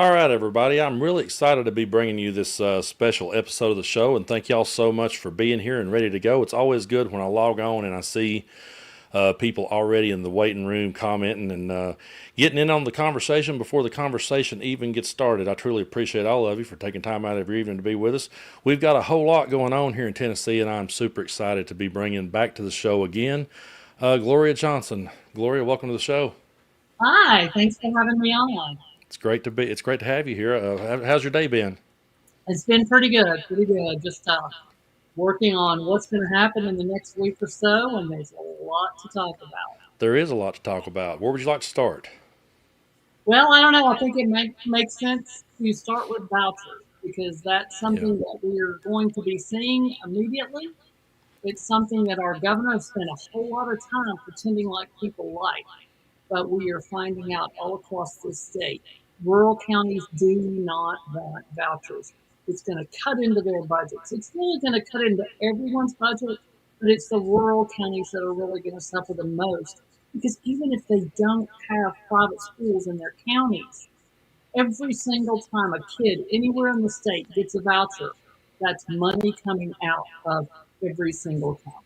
All right, everybody. I'm really excited to be bringing you this special episode of the show, and thank y'all so much for being here and ready to go. It's always good when I log on and I see people already in the waiting room commenting and getting in on the conversation before the conversation even gets started. I truly appreciate all of you for taking time out of your evening to be with us. We've got a whole lot going on here in Tennessee, and I'm super excited to be bringing back to the show again Gloria Johnson. Gloria, welcome to the show. Hi, thanks for having me on. It's great to have you here. How's your day been? It's been pretty good, pretty good. Just working on what's going to happen in the next week or so, and there's a lot to talk about. There is a lot to talk about. Where would you like to start? Well, I don't know. I think it makes sense to start with vouchers because that's Yeah. something that we're going to be seeing immediately. It's something that our governor has spent a whole lot of time pretending like people like, but we are finding out all across the state. Rural counties do not want vouchers. It's going to cut into their budgets. It's really going to cut into everyone's budget, but it's the rural counties that are really going to suffer the most because even if they don't have private schools in their counties, every single time a kid anywhere in the state gets a voucher, that's money coming out of every single county.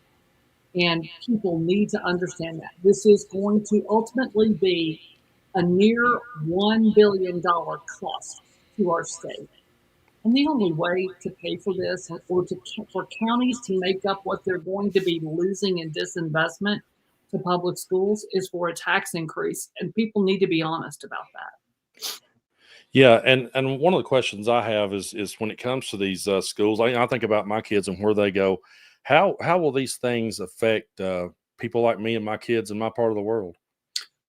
And people need to understand that. This is going to ultimately be a near $1 billion cost to our state. And the only way to pay for this or for counties to make up what they're going to be losing in disinvestment to public schools is for a tax increase. And people need to be honest about that. Yeah, and one of the questions I have is when it comes to these schools, I think about my kids and where they go. How will these things affect people like me and my kids in my part of the world?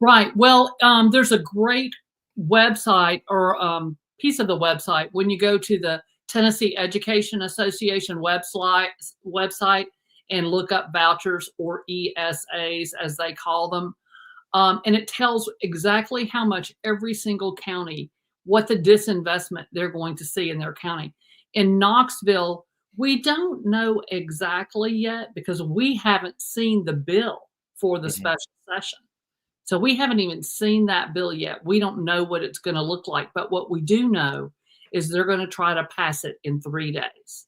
Right. Well, there's a great website or piece of the website when you go to the Tennessee Education Association website and look up vouchers or ESAs as they call them. And it tells exactly how much every single county, what the disinvestment they're going to see in their county. In Knoxville, we don't know exactly yet because we haven't seen the bill for the Mhm. special session. So we haven't even seen that bill yet. We don't know what it's going to look like. But what we do know is they're going to try to pass it in 3 days.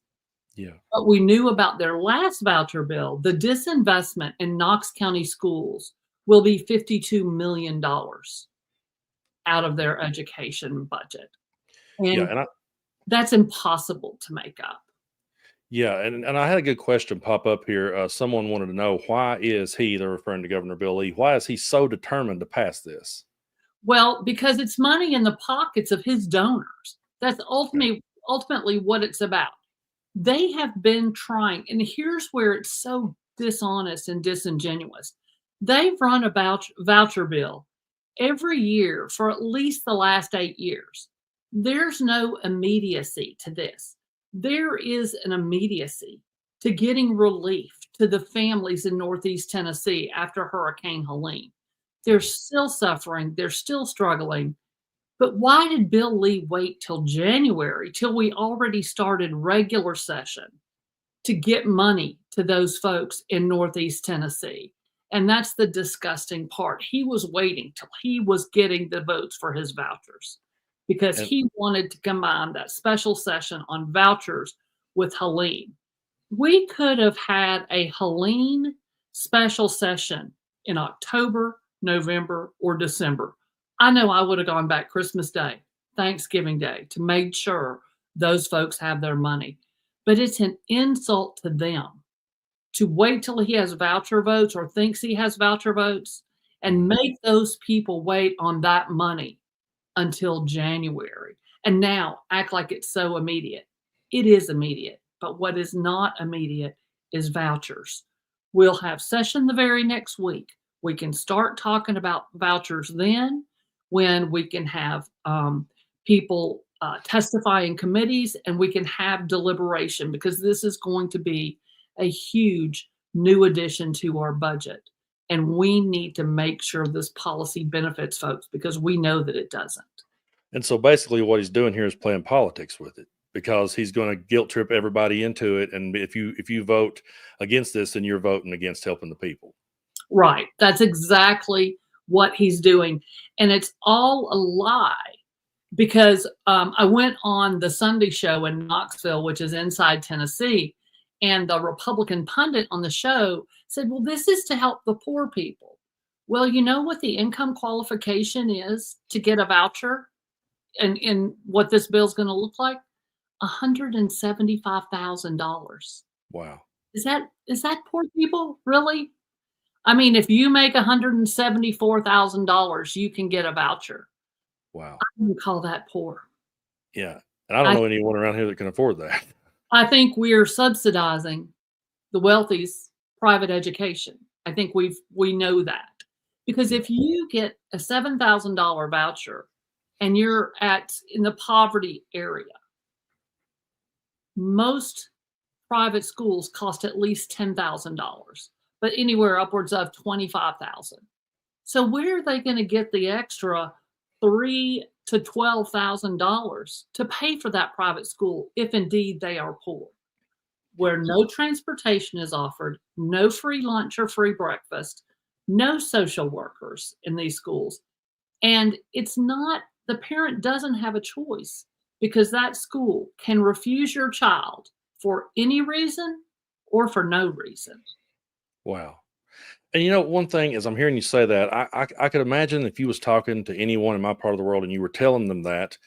Yeah. But we knew about their last voucher bill. The disinvestment in Knox County schools will be $52 million out of their education budget. Yeah, And and I that's impossible to make up. yeah, and I had a good question pop up here. Someone wanted to know why is he, they're referring to Governor Bill Lee, why is he so determined to pass this? Well, because it's money in the pockets of his donors. That's Okay. ultimately what it's about. They have been trying, and here's where it's so dishonest and disingenuous. They've run a voucher bill every year for at least the last 8 years. There's no immediacy to this. There is an immediacy to getting relief to the families in Northeast Tennessee after Hurricane Helene. They're still suffering, they're still struggling. But why did Bill Lee wait till January, till we already started regular session to get money to those folks in Northeast Tennessee? And that's the disgusting part. He was waiting till he was getting the votes for his vouchers because And he wanted to combine that special session on vouchers with Helene. We could have had a Helene special session in October, November, or December. I know I would have gone back Christmas Day, Thanksgiving Day to make sure those folks have their money. But it's an insult to them to wait till he has voucher votes or thinks he has voucher votes and mhm. make those people wait on that money until January and now act like it's so immediate. It is immediate, but what is not immediate is vouchers. We'll have session the very next week. We can start talking about vouchers then when we can have people testify in committees and we can have deliberation because this is going to be a huge new addition to our budget. And we need to make sure this policy benefits folks because we know that it doesn't. And so basically what he's doing here is playing politics with it because he's going to guilt trip everybody into it. And if you vote against this, then you're voting against helping the people. Right. That's exactly what he's doing. And it's all a lie because I went on the Sunday show in Knoxville, which is inside Tennessee, and the Republican pundit on the show said, "Well, this is to help the poor people." Well, you know what the income qualification is to get a voucher, and what this bill's going to look like? $175,000. Wow. Is that poor people really? I mean, if you make $174,000, you can get a voucher. Wow. I wouldn't call that poor. Yeah. And I don't I know anyone around here that can afford that. I think we're subsidizing the wealthy's private education. I think we know that. Because Yeah. if you get a $7,000 voucher and you're in the poverty area, most private schools cost at least $10,000, but anywhere upwards of 25,000. So where are they going to get the extra $3 to $12,000 to pay for that private school if indeed they are poor? Where no transportation is offered, no free lunch or free breakfast, no social workers in these schools. And it's not, the parent doesn't have a choice because that school can refuse your child for any reason or for no reason. Wow. And you know, one thing as I'm hearing you say that, I could imagine if you was talking to anyone in my part of the world and you were telling them that,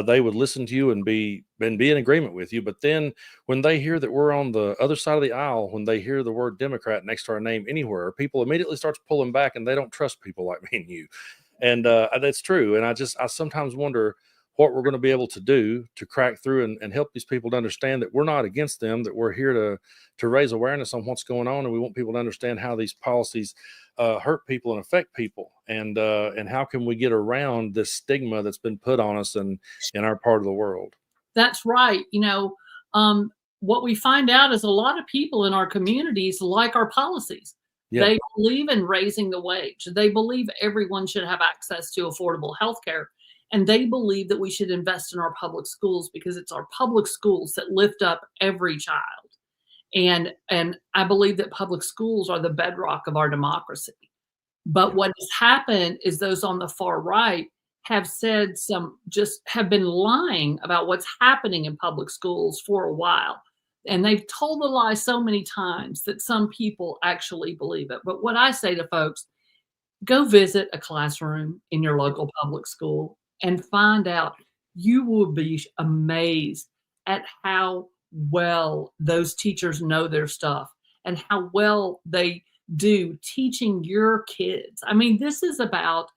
they would listen to you and be in agreement with you. But then when they hear that we're on the other side of the aisle, when they hear the word Democrat next to our name anywhere, people immediately starts pulling back and they don't trust people like me and you. And that's true. And I sometimes wonder what we're going to be able to do to crack through and help these people to understand that we're not against them, that we're here to raise awareness on what's going on, and we want people to understand how these policies hurt people and affect people, and how can we get around this stigma that's been put on us in our part of the world. That's right. What we find out is a lot of people in our communities like our policies. Yeah, They believe in raising the wage. They believe everyone should have access to affordable health care. And they believe that we should invest in our public schools because it's our public schools that lift up every child. And I believe that public schools are the bedrock of our democracy. But yeah, what has happened is those on the far right have said just have been lying about what's happening in public schools for a while. And they've told the lie so many times that some people actually believe it. But what I say to folks, go visit a classroom in your local public school and find out. You will be amazed at how well those teachers know their stuff and how well they do teaching your kids. I mean, this is about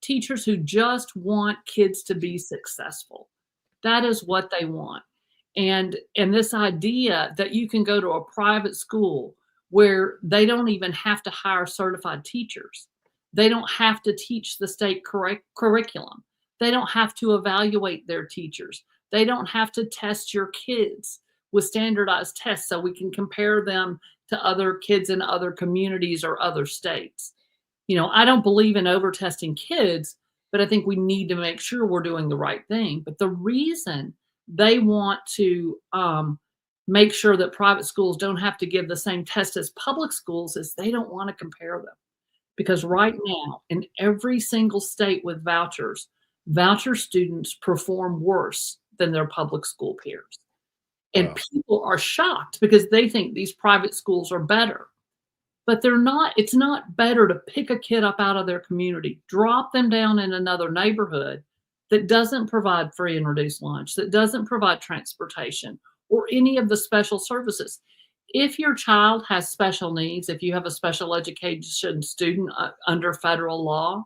teachers who just want kids to be successful. That is what they want. And this idea that you can go to a private school where they don't even have to hire certified teachers. They don't have to teach the state curriculum. They don't have to evaluate their teachers. They don't have to test your kids with standardized tests so we can compare them to other kids in other communities or other states. I don't believe in over testing kids, but I think we need to make sure we're doing the right thing. But the reason they want to make sure that private schools don't have to give the same test as public schools is they don't want to compare them. Because right now, in every single state with vouchers, voucher students perform worse than their public school peers. And wow, people are shocked because they think these private schools are better. But they're not. It's not better to pick a kid up out of their community, drop them down in another neighborhood that doesn't provide free and reduced lunch, that doesn't provide transportation or any of the special services. If your child has special needs, if you have a special education student under federal law,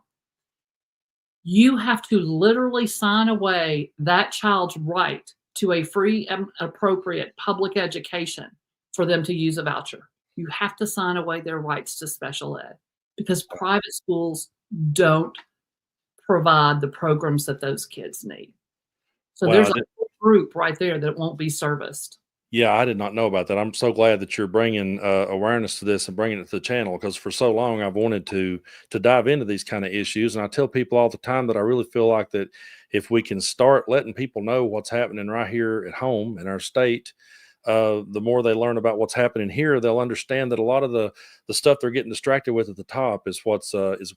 you have to literally sign away that child's right to a free and appropriate public education for them to use a voucher. You have to sign away their rights to special ed because private schools don't provide the programs that those kids need. So wow. there's a whole group right there that won't be serviced. Yeah, I did not know about that. I'm so glad that you're bringing awareness to this and bringing it to the channel, because for so long I've wanted to dive into these kind of issues, and I tell people all the time that I really feel like that if we can start letting people know what's happening right here at home in our state, the more they learn about what's happening here, they'll understand that a lot of the stuff they're getting distracted with at the top is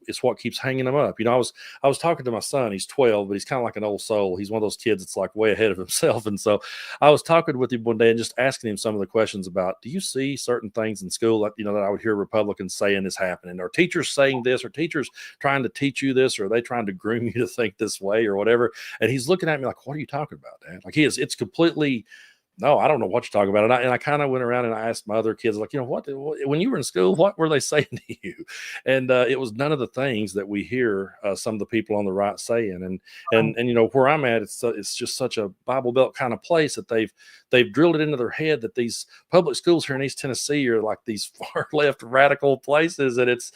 is what keeps hanging them up. I was talking to my son. He's 12, but he's kind of like an old soul. He's one of those kids that's like way ahead of himself. And so I was talking with him one day and just asking him some of the questions about, do you see certain things in school that that I would hear Republicans saying is happening? Are teachers saying this? Are teachers trying to teach you this? Or are they trying to groom you to think this way or whatever? And he's looking at me like, what are you talking about, Dad? Like it's completely, no, I don't know what you're talking about. And I kind of went around and I asked my other kids, like, what, when you were in school, what were they saying to you? And it was none of the things that we hear some of the people on the right saying. And where I'm at, it's just such a Bible Belt kind of place that they've drilled it into their head that these public schools here in East Tennessee are like these far left radical places, and it's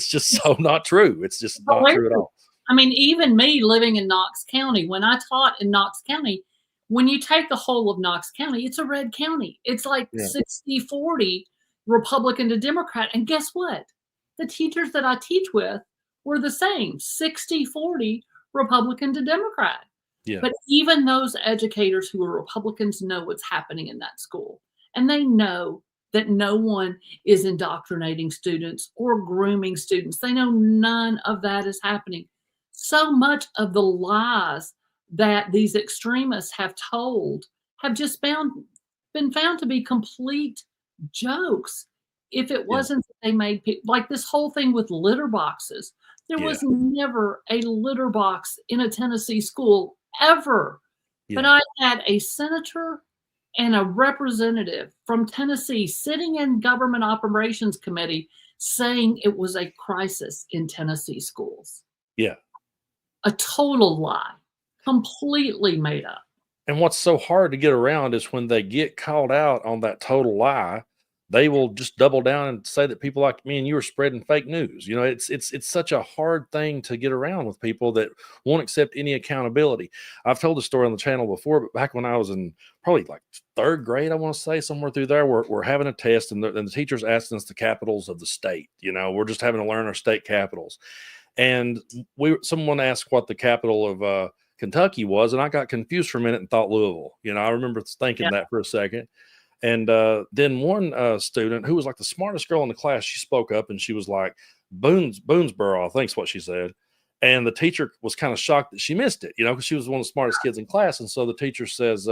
just so not true. It's just not true at all. I mean, even me living in Knox County, when I taught in Knox County, when you take the whole of Knox County, it's a red county. It's like 60-40 Republican to Democrat. And guess what? The teachers that I teach with were the same, 60-40 Republican to Democrat. Yeah. But even those educators who are Republicans know what's happening in that school. And they know that no one is indoctrinating students or grooming students. They know none of that is happening. So much of the lies that these extremists have told have just been found to be complete jokes. If it wasn't that they made people, like this whole thing with litter boxes, there was never a litter box in a Tennessee school ever. But I had a senator and a representative from Tennessee sitting in Government Operations Committee saying it was a crisis in Tennessee schools. Yeah. A total lie. Completely made up. And what's so hard to get around is when they get called out on that total lie, they will just double down and say that people like me and you are spreading fake news. It's such a hard thing to get around with people that won't accept any accountability. I've told the story on the channel before, but back when I was in probably like third grade, I want to say somewhere through there, we're having a test and the teacher's asking us the capitals of the state. We're just having to learn our state capitals. And someone asked what the capital of Kentucky was, and I got confused for a minute and thought Louisville. I remember thinking that for a second. And then one student who was like the smartest girl in the class, she spoke up and she was like, Boonesboro, I think is what she said. And the teacher was kind of shocked that she missed it, because she was one of the smartest kids in class. And so the teacher says,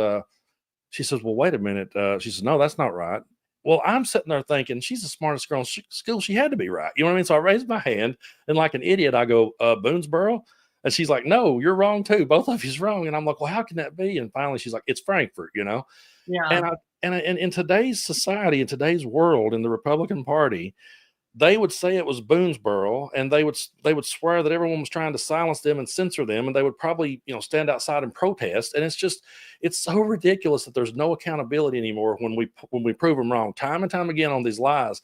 she says, well, wait a minute. She says, no, that's not right. Well, I'm sitting there thinking she's the smartest girl in school. She had to be right. You know what I mean? So I raised my hand and like an idiot, I go, Boonesboro. And she's like, no, you're wrong too. Both of you's wrong. And I'm like, well, how can that be? And finally she's like, it's Frankfurt, Yeah. And in today's society, in today's world, in the Republican Party, they would say it was Boonesboro, and they would swear that everyone was trying to silence them and censor them, and they would probably stand outside and protest. And it's so ridiculous that there's no accountability anymore when we prove them wrong time and time again on these lies.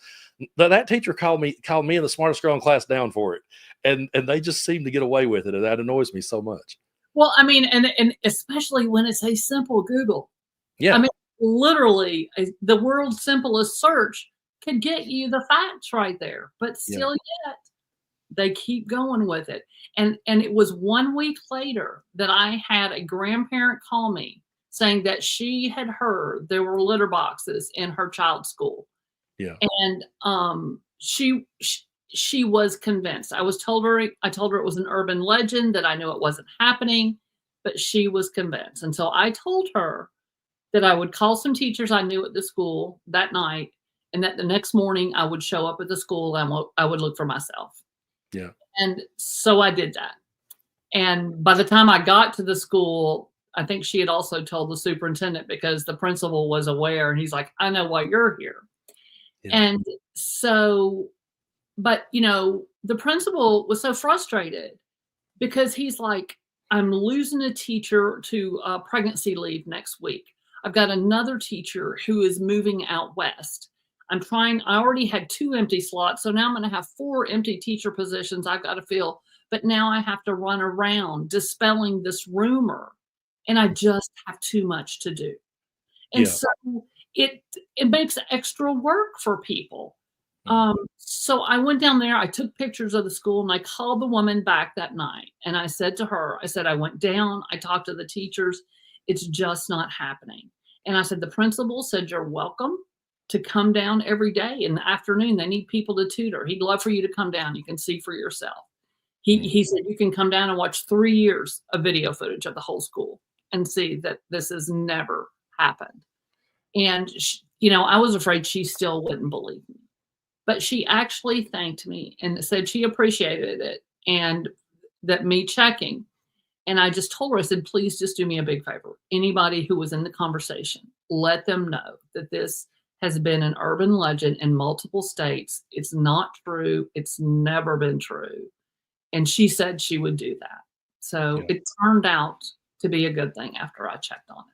That teacher called me and the smartest girl in class down for it, and they just seem to get away with it, and that annoys me so much. Well, I mean, and especially when it's a simple Google. Yeah. I mean, literally, the world's simplest search could get you the facts right there, but still yet they keep going with it. And it was 1 week later that I had a grandparent call me saying that she had heard there were litter boxes in her child's school. Yeah. And she was convinced. I told her it was an urban legend, that I knew it wasn't happening, but she was convinced. And so I told her that I would call some teachers I knew at the school that night, and that the next morning I would show up at the school and I would look for myself. Yeah. And so I did that. And by the time I got to the school, I think she had also told the superintendent, because the principal was aware, and he's like, I know why you're here. Yeah. And so, but the principal was so frustrated because he's like, I'm losing a teacher to pregnancy leave next week. I've got another teacher who is moving out west. I already had 2 empty slots. So now I'm going to have 4 empty teacher positions I've got to fill. But now I have to run around dispelling this rumor, and I just have too much to do. And so it makes extra work for people. So I went down there, I took pictures of the school, and I called the woman back that night. And I said to her, I went down, I talked to the teachers. It's just not happening. And I said, the principal said, you're welcome to come down every day in the afternoon. They need people to tutor. He'd love for you to come down. You can see for yourself. He said, you can come down and watch 3 years of video footage of the whole school and see that this has never happened. And, I was afraid she still wouldn't believe me. But she actually thanked me and said she appreciated it and that me checking. And I just told her, I said, please just do me a big favor. Anybody who was in the conversation, let them know that this has been an urban legend in multiple states. It's not true. It's never been true. And she said she would do that. So it turned out to be a good thing after I checked on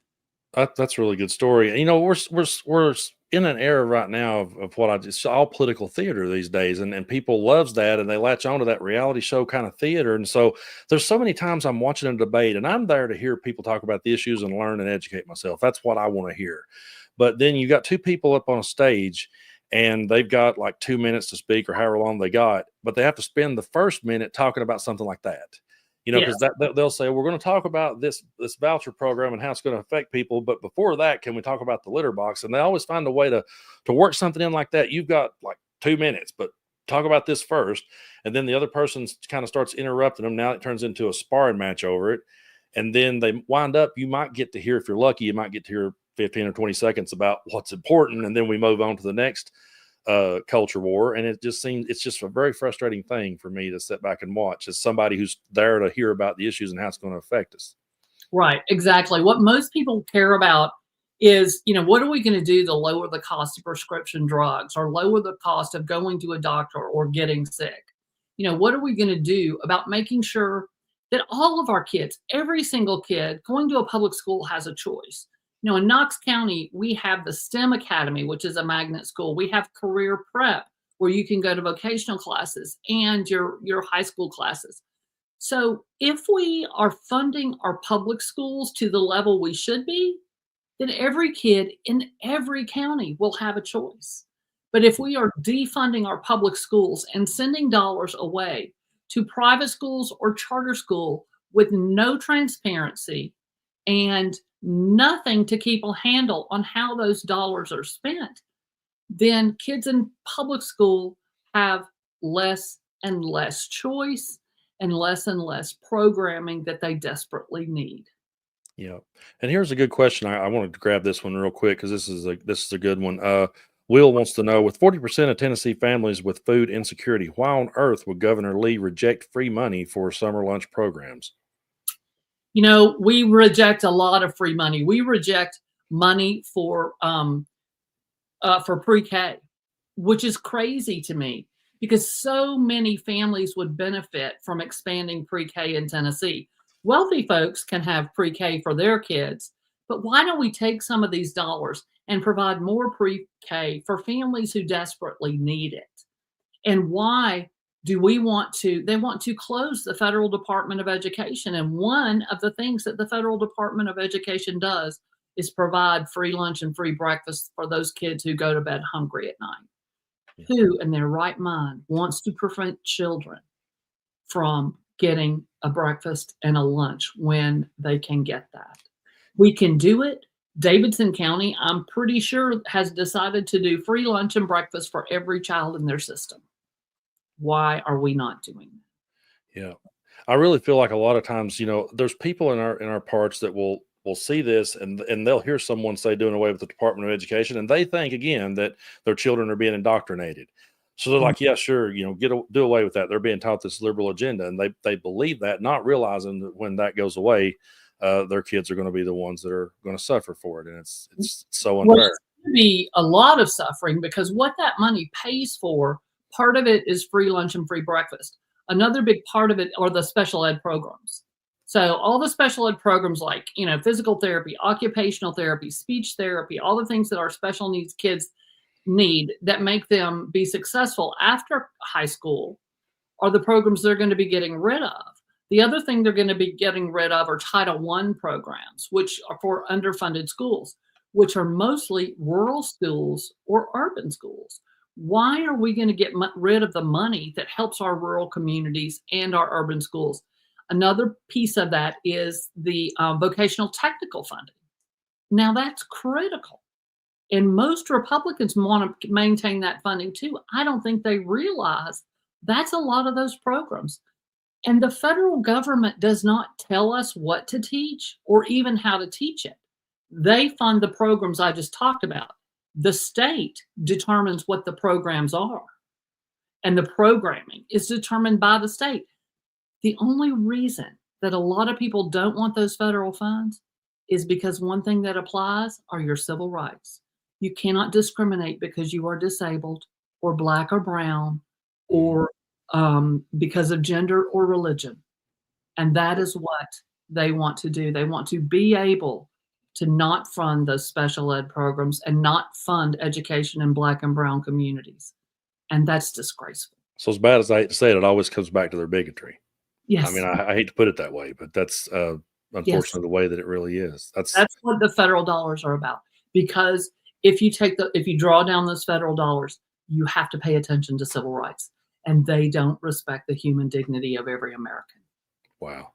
it. That's a really good story. We're in an era right now of what I just all political theater these days, and people loves that, and they latch onto that reality show kind of theater. And so there's so many times I'm watching a debate, and I'm there to hear people talk about the issues and learn and educate myself. That's what I want to hear. But then you got two people up on a stage, and they've got like 2 minutes to speak or however long they got, but they have to spend the first minute talking about something like that. Because they'll say, we're going to talk about this voucher program and how it's going to affect people. But before that, can we talk about the litter box? And they always find a way to work something in like that. You've got like 2 minutes, but talk about this first. And then the other person kind of starts interrupting them. Now it turns into a sparring match over it. And then they wind up, you might get to hear, if you're lucky, you might get to hear 15 or 20 seconds about what's important. And then we move on to the next culture war. And it's just a very frustrating thing for me to sit back and watch as somebody who's there to hear about the issues and how it's going to affect us. Right, exactly. What most people care about is, what are we going to do to lower the cost of prescription drugs or lower the cost of going to a doctor or getting sick? What are we going to do about making sure that all of our kids, every single kid going to a public school has a choice? In Knox County, we have the STEM Academy, which is a magnet school. We have career prep where you can go to vocational classes and your high school classes. So if we are funding our public schools to the level we should be, then every kid in every county will have a choice. But if we are defunding our public schools and sending dollars away to private schools or charter school with no transparency and nothing to keep a handle on how those dollars are spent, then kids in public school have less and less choice and less programming that they desperately need. Yeah. And here's a good question. I wanted to grab this one real quick because this is a good one. Will wants to know, with 40% of Tennessee families with food insecurity, why on earth would Governor Lee reject free money for summer lunch programs? We reject a lot of free money. We reject money for pre-K, which is crazy to me because so many families would benefit from expanding pre-K in Tennessee. Wealthy folks can have pre-K for their kids, but why don't we take some of these dollars and provide more pre-K for families who desperately need it? And why do they want to close the Federal Department of Education? And one of the things that the Federal Department of Education does is provide free lunch and free breakfast for those kids who go to bed hungry at night. Yeah. Who in their right mind wants to prevent children from getting a breakfast and a lunch when they can get that? We can do it. Davidson County, I'm pretty sure, has decided to do free lunch and breakfast for every child in their system. Why are we not doing that? Yeah. I really feel like a lot of times, there's people in our parts that will see this and they'll hear someone say doing away with the Department of Education, and they think again that their children are being indoctrinated. So they're like, yeah, sure, do away with that. They're being taught this liberal agenda, and they believe that, not realizing that when that goes away, their kids are going to be the ones that are going to suffer for it. And it's so unfair. Well, it's going to be a lot of suffering because what that money pays for, part of it is free lunch and free breakfast. Another big part of it are the special ed programs. So all the special ed programs like, physical therapy, occupational therapy, speech therapy, all the things that our special needs kids need that make them be successful after high school are the programs they're going to be getting rid of. The other thing they're going to be getting rid of are Title I programs, which are for underfunded schools, which are mostly rural schools or urban schools. Why are we going to get rid of the money that helps our rural communities and our urban schools? Another piece of that is the vocational technical funding. Now that's critical. And most Republicans want to maintain that funding too. I don't think they realize that's a lot of those programs. And the federal government does not tell us what to teach or even how to teach it. They fund the programs I just talked about. The state determines what the programs are, and the programming is determined by the state. The only reason that a lot of people don't want those federal funds is because one thing that applies are your civil rights. You cannot discriminate because you are disabled or black or brown Mhm. or because of gender or religion. And that is what they want to do. They want to be able to not fund those special ed programs and not fund education in black and brown communities. And that's disgraceful. So as bad as I hate to say it, it always comes back to their bigotry. I mean, Yes, I hate to put it that way, but that's yes. unfortunately the way that it really is. That's That's what the federal dollars are about. Because if you draw down those federal dollars, you have to pay attention to civil rights. And they don't respect the human dignity of every American. wow.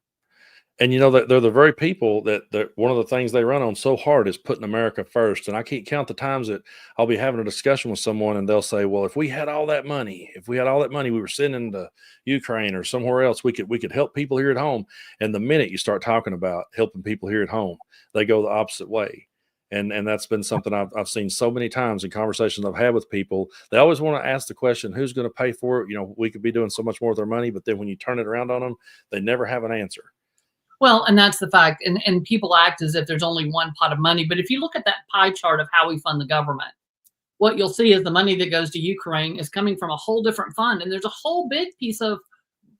And you know that they're the very people that one of the things they run on so hard is putting America first. And I can't count the times that I'll be having a discussion with someone and they'll say, "Well, if we had all that money we were sending to Ukraine or somewhere else, we could help people here at home." And the minute you start talking about helping people here at home, they go the opposite way. And that's been something I've seen so many times in conversations I've had with people. They always want to ask the question, "Who's going to pay for it?" You know, we could be doing so much more with our money, but then when you turn it around on them, they never have an answer. Well, and that's the fact. And people act as if there's only one pot of money. But if you look at that pie chart of how we fund the government, what you'll see is the money that goes to Ukraine is coming from a whole different fund. And there's a whole big piece of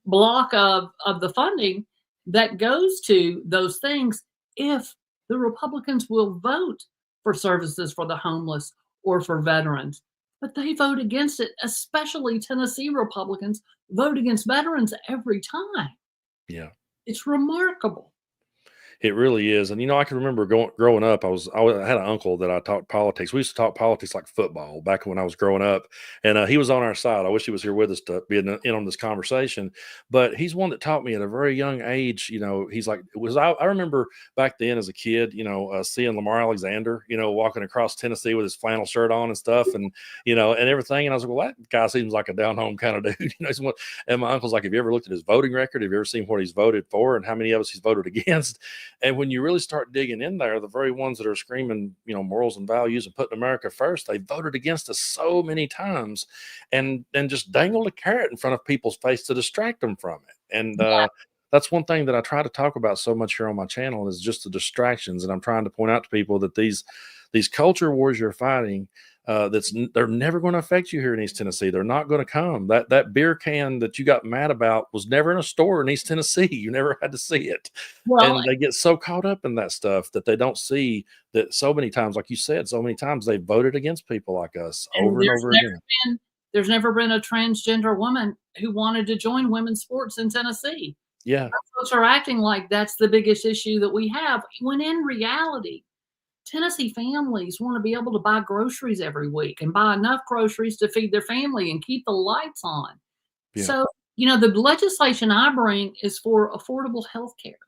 block of the funding that goes to those things if the Republicans will vote for services for the homeless or for veterans. But they vote against it, especially Tennessee Republicans vote against veterans every time. Yeah. It's remarkable. It really is, and, you know, I can remember growing up, I had an uncle that I talked politics. We used to talk politics like football back when I was growing up, and, he was on our side. I wish he was here with us to be in on this conversation, but he's one that taught me at a very young age, you know, he's like it was I remember back then as a kid, you know, seeing Lamar Alexander, you know, walking across Tennessee with his flannel shirt on and stuff and, you know, and everything, and I was like, "Well, that guy seems like a down home kinda dude," you know, and my uncle's like, "Have you ever looked at his voting record? Have you ever seen what he's voted for and how many of us he's voted against?" And when you really start digging in there, the very ones that are screaming, you know, morals and values and putting America first, they voted against us so many times and just dangled a carrot in front of people's face to distract them from it. And that's one thing that I try to talk about so much here on my channel is just the distractions. And I'm trying to point out to people that these culture wars you're fighting, they're never going to affect you here in East Tennessee. They're not going to come. That beer can that you got mad about was never in a store in East Tennessee. You never had to see it. Well, And they get so caught up in that stuff that they don't see that so many times, like you said, so many times they voted against people like us and over and over again. there's never been a transgender woman who wanted to join women's sports in Tennessee. Yeah, Folks are acting like that's the biggest issue that we have, when in reality, Tennessee families want to be able to buy groceries every week and buy enough groceries to feed their family and keep the lights on. yeah, So, the legislation I bring is for affordable health care.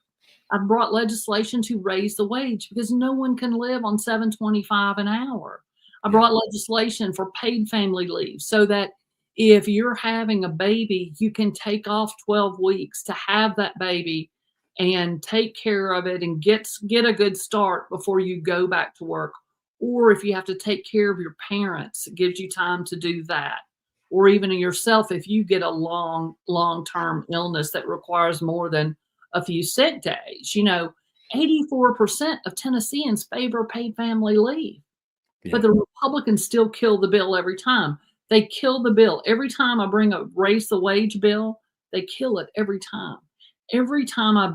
I've brought legislation to raise the wage because no one can live on 7.25 an hour. I yeah, brought legislation for paid family leave so that if you're having a baby, you can take off 12 weeks to have that baby and take care of it and get a good start before you go back to work. Or if you have to take care of your parents, it gives you time to do that. Or even yourself, if you get a long-term illness that requires more than a few sick days. 84% of Tennesseans favor paid family leave, but yeah, the Republicans still kill the bill every time. They kill the bill. Every time I bring a raise the wage bill, they kill it every time. Every time I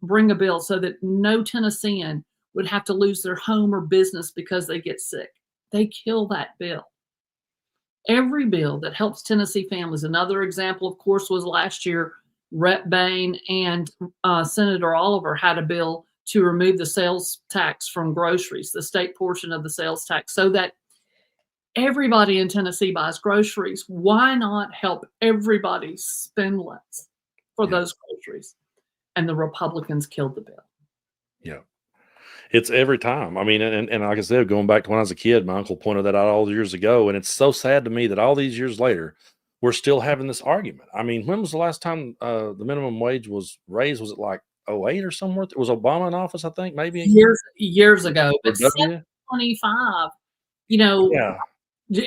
bring a bill so that no Tennessean would have to lose their home or business because they get sick, they kill that bill. Every bill that helps Tennessee families. Another example, of course, was last year. Rep. Bain and Senator Oliver had a bill to remove the sales tax from groceries, the state portion of the sales tax, so that everybody in Tennessee buys groceries. Why not help everybody spend less for yeah, those groceries? And the Republicans killed the bill. yeah. It's every time. I mean, and like I said, going back to when I was a kid, my uncle pointed that out all years ago, and it's so sad to me that all these years later, we're still having this argument. I mean, when was the last time the minimum wage was raised? Was it like '08 or somewhere? Was Obama in office? I think maybe Years ago, or but W. 725, you know, Yeah,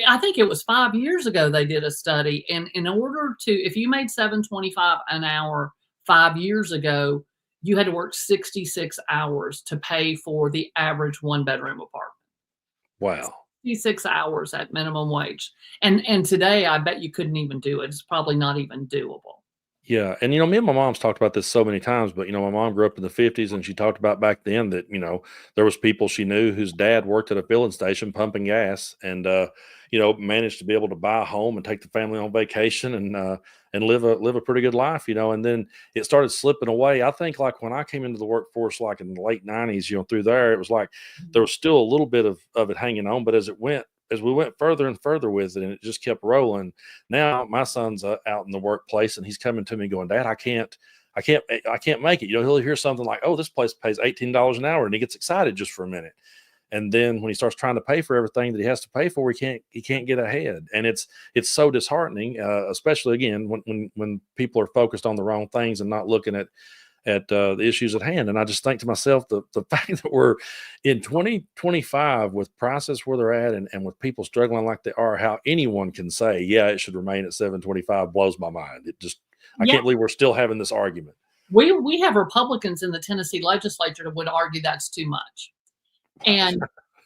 I think it was 5 years ago they did a study, and in order to if you made 7.25 an hour 5 years ago, you had to work 66 hours to pay for the average one-bedroom apartment. wow. 66 hours at minimum wage. And today, I bet you couldn't even do it. It's probably not even doable. Yeah, and me and my mom's talked about this so many times, but my mom grew up in the '50s, and she talked about back then that there was people she knew whose dad worked at a filling station pumping gas, and managed to be able to buy a home and take the family on vacation and live a pretty good life, and then it started slipping away. I think like when I came into the workforce, like in the late '90s, through there, it was like there was still a little bit of it hanging on, but as we went further and further with it, and it just kept rolling. Now my son's out in the workplace, and he's coming to me going, "Dad, I can't make it." He'll hear something like, "Oh, this place pays $18 an hour," and he gets excited just for a minute. And then when he starts trying to pay for everything that he has to pay for, he can't get ahead, and it's so disheartening, especially again when people are focused on the wrong things and not looking at the issues at hand. And I just think to myself, the fact that we're in 2025 with prices where they're at, and with people struggling like they are, how anyone can say, yeah, it should remain at 725 blows my mind. I Yeah, can't believe we're still having this argument. we have Republicans in the Tennessee legislature that would argue that's too much. And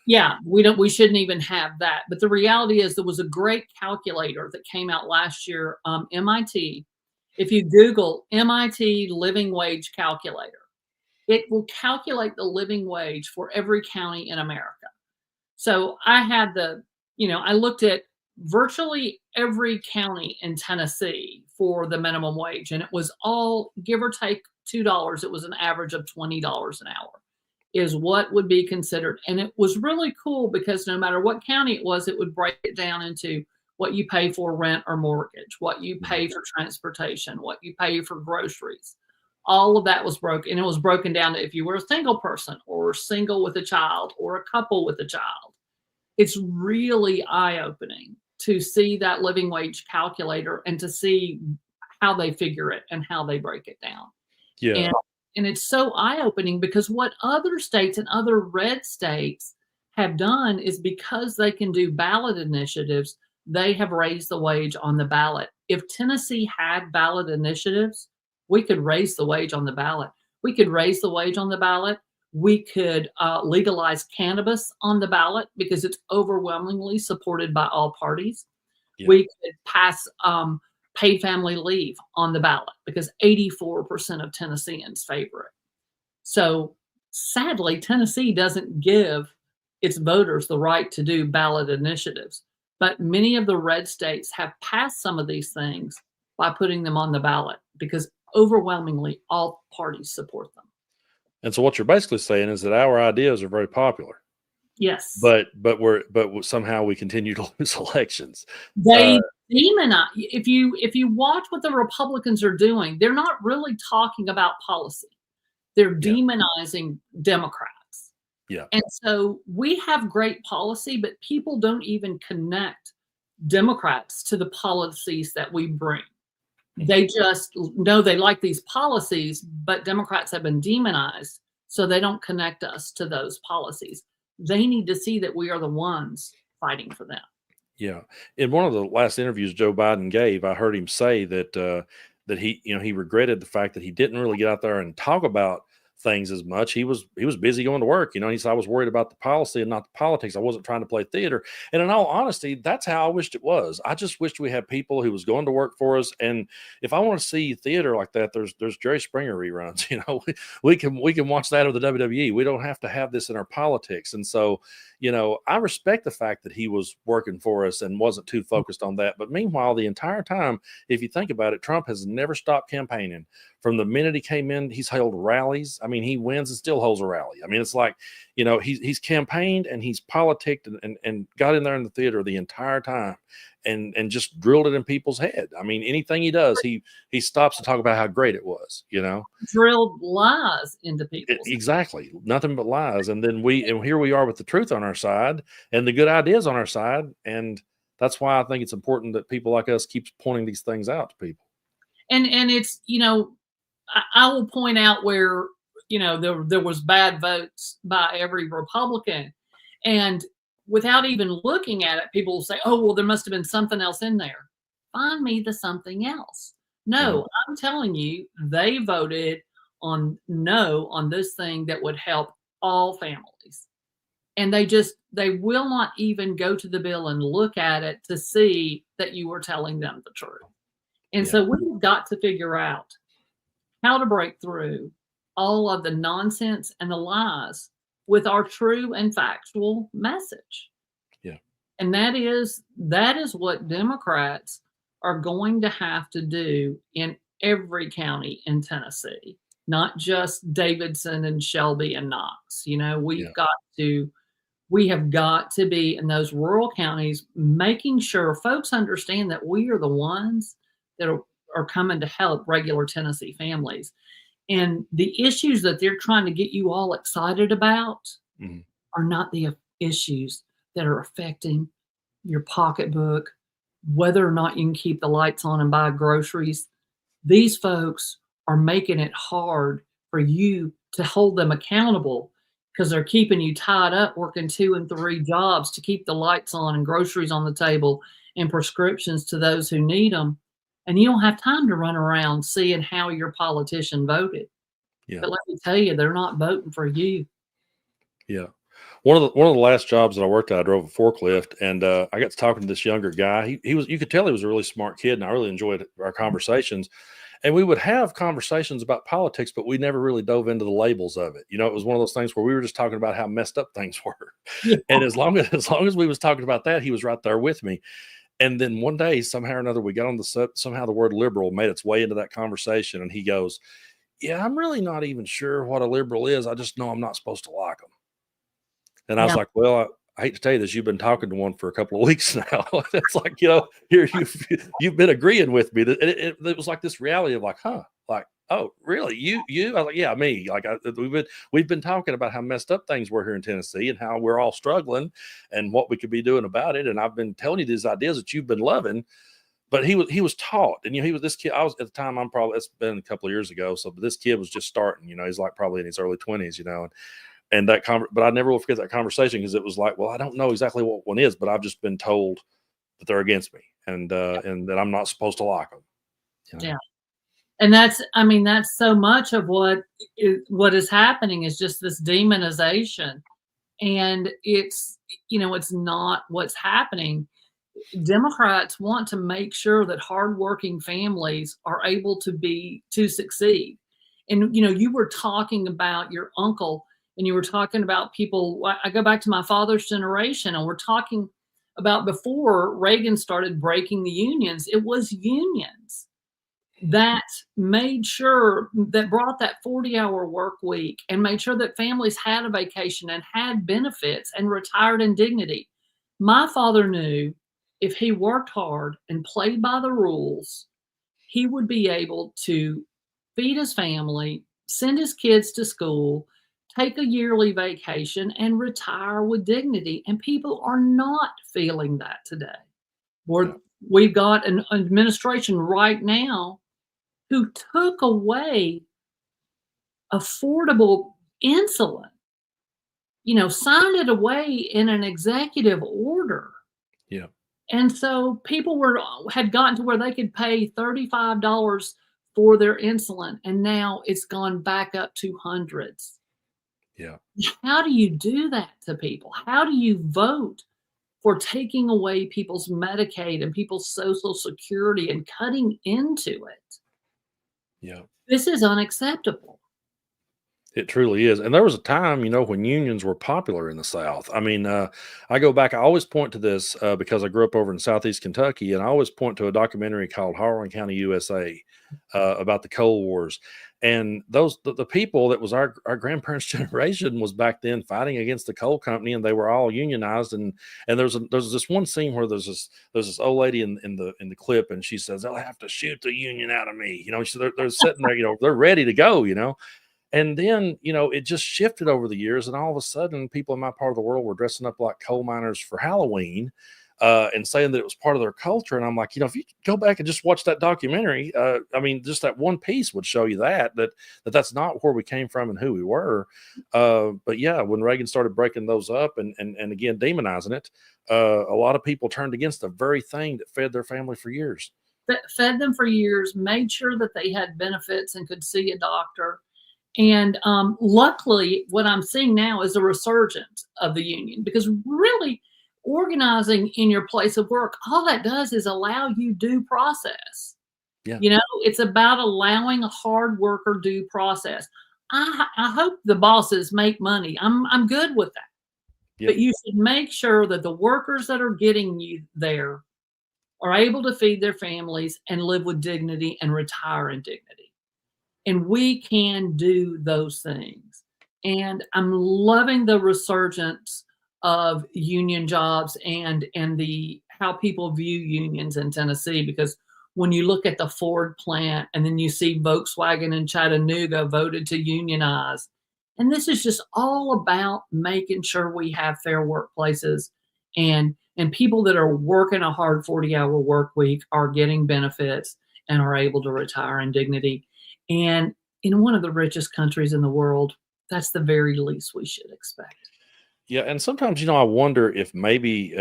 yeah, we shouldn't even have that. But the reality is there was a great calculator that came out last year, MIT. If you Google MIT living wage calculator, it will calculate the living wage for every county in America. So I looked at virtually every county in Tennessee for the minimum wage, and it was all give or take $2. It was an average of $20 an hour is what would be considered. And it was really cool because no matter what county it was, it would break it down into what you pay for rent or mortgage, what you pay for transportation, what you pay for groceries. All of that was broken. And it was broken down to if you were a single person or single with a child or a couple with a child. It's really eye opening to see that living wage calculator and to see how they figure it and how they break it down. Yeah, And it's so eye-opening because what other states and other red states have done is because they can do ballot initiatives, they have raised the wage on the ballot. If Tennessee had ballot initiatives, we could raise the wage on the ballot. We could raise the wage on the ballot. We could legalize cannabis on the ballot because it's overwhelmingly supported by all parties. yeah, We could pass paid family leave on the ballot because 84% of Tennesseans favor it. So sadly, Tennessee doesn't give its voters the right to do ballot initiatives. But many of the red states have passed some of these things by putting them on the ballot because overwhelmingly all parties support them. and so what you're basically saying is that our ideas are very popular, Yes. but somehow we continue to lose elections. Uh, They demonize if you watch what the Republicans are doing, they're not really talking about policy. They're yeah, demonizing Democrats. yeah, And so we have great policy, but people don't even connect Democrats to the policies that we bring. mhm. They just know they like these policies, but Democrats have been demonized, so they don't connect us to those policies. They need to see that we are the ones fighting for them. Yeah. In one of the last interviews Joe Biden gave, I heard him say that he regretted the fact that he didn't really get out there and talk about things as much. He was busy going to work. He said, I was worried about the policy and not the politics. I wasn't trying to play theater. And in all honesty, that's how I wished it was. I just wished we had people who was going to work for us. And if I want to see theater like that, there's Jerry Springer reruns. We can watch that or the WWE. We don't have to have this in our politics. And so I respect the fact that he was working for us and wasn't too focused on that. But meanwhile, the entire time, if you think about it, Trump has never stopped campaigning. From the minute he came in, he's held rallies. I mean, he wins and still holds a rally. I mean, it's like, he's campaigned and he's politicked and got in there in the theater the entire time and just drilled it in people's head. I mean, anything he does, he stops to talk about how great it was, Drilled lies into people's heads. Exactly. Nothing but lies. And then here we are with the truth on our side and the good ideas on our side. And that's why I think it's important that people like us keep pointing these things out to people. And it's, I will point out where, there was bad votes by every Republican. And without even looking at it, people will say, oh, well, there must have been something else in there. Find me the something else. No, I'm telling you, they voted on no on this thing that would help all families. And they will not even go to the bill and look at it to see that you were telling them the truth. And so we've got to figure out how to break through all of the nonsense and the lies with our true and factual message. Yeah. And that is what Democrats are going to have to do in every county in Tennessee, not just Davidson and Shelby and Knox. We have got to be in those rural counties, making sure folks understand that we are the ones that are coming to help regular Tennessee families. And the issues that they're trying to get you all excited about are not the issues that are affecting your pocketbook, whether or not you can keep the lights on and buy groceries. These folks are making it hard for you to hold them accountable because they're keeping you tied up working 2 and 3 jobs to keep the lights on and groceries on the table and prescriptions to those who need them. And you don't have time to run around seeing how your politician voted. Yeah. But let me tell you, they're not voting for you. Yeah. One of the last jobs that I worked at, I drove a forklift, and I got to talking to this younger guy. He was, you could tell he was a really smart kid, and I really enjoyed our conversations. And we would have conversations about politics, but we never really dove into the labels of it. It was one of those things where we were just talking about how messed up things were. Yeah. And as long as we was talking about that, he was right there with me. And then one day, somehow or another, we got on somehow the word liberal made its way into that conversation. And he goes, yeah, I'm really not even sure what a liberal is. I just know I'm not supposed to like them. And I was like, well, I hate to tell you this, you've been talking to one for a couple of weeks now. It's like, here you've been agreeing with me. It was like this reality of like, like, oh, really? You? I was like, yeah, me. Like we've been talking about how messed up things were here in Tennessee and how we're all struggling and what we could be doing about it. And I've been telling you these ideas that you've been loving. But he was taught, and he was this kid. I was at the time. It's been a couple of years ago. So, but this kid was just starting. He's like probably in his early 20s. And but I never will forget that conversation because it was like, well, I don't know exactly what one is, but I've just been told that they're against me and that I'm not supposed to like them. Yeah. And that's so much of what is happening is just this demonization. And it's not what's happening. Democrats want to make sure that hardworking families are able to succeed. And, you were talking about your uncle and you were talking about people. I go back to my father's generation and we're talking about before Reagan started breaking the unions. It was unions that made sure that brought that 40-hour work week and made sure that families had a vacation and had benefits and retired in dignity. My father knew if he worked hard and played by the rules, he would be able to feed his family, send his kids to school, take a yearly vacation, and retire with dignity. And people are not feeling that today. We've got an administration right now who took away affordable insulin, signed it away in an executive order. Yeah. And so people had gotten to where they could pay $35 for their insulin, and now it's gone back up to hundreds. Yeah. How do you do that to people? How do you vote for taking away people's Medicaid and people's Social Security and cutting into it? Yeah. This is unacceptable. It truly is. And there was a time, when unions were popular in the South. I mean, I go back, I always point to this because I grew up over in Southeast Kentucky, and I always point to a documentary called Harlan County, USA about the Coal Wars. And the people that was our grandparents' generation was back then fighting against the coal company, and they were all unionized. And there's this one scene where there's this old lady in the clip, and she says they'll have to shoot the union out of me. They're sitting there, they're ready to go. And then, it just shifted over the years, and all of a sudden, people in my part of the world were dressing up like coal miners for Halloween, and saying that it was part of their culture. And I'm like, if you go back and just watch that documentary, I mean, just that one piece would show you that's not where we came from and who we were. But yeah, when Reagan started breaking those up and again demonizing it, a lot of people turned against the very thing that fed their family for years. That fed them for years, made sure that they had benefits and could see a doctor. And luckily, what I'm seeing now is a resurgence of the union, because really organizing in your place of work, all that does is allow you due process. Yeah. It's about allowing a hard worker due process. I hope the bosses make money. I'm good with that. Yeah. But you should make sure that the workers that are getting you there are able to feed their families and live with dignity and retire in dignity. And we can do those things. And I'm loving the resurgence of union jobs and the how people view unions in Tennessee, because when you look at the Ford plant and then you see Volkswagen in Chattanooga voted to unionize, and this is just all about making sure we have fair workplaces, and people that are working a hard 40-hour work week are getting benefits and are able to retire in dignity. And in one of the richest countries in the world, that's the very least we should expect. Yeah, and sometimes, I wonder if maybe,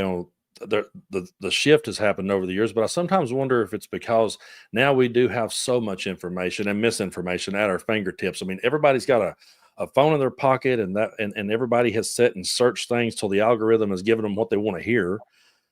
the shift has happened over the years, but I sometimes wonder if it's because now we do have so much information and misinformation at our fingertips. I mean, everybody's got a phone in their pocket, and everybody has set and searched things till the algorithm has given them what they want to hear.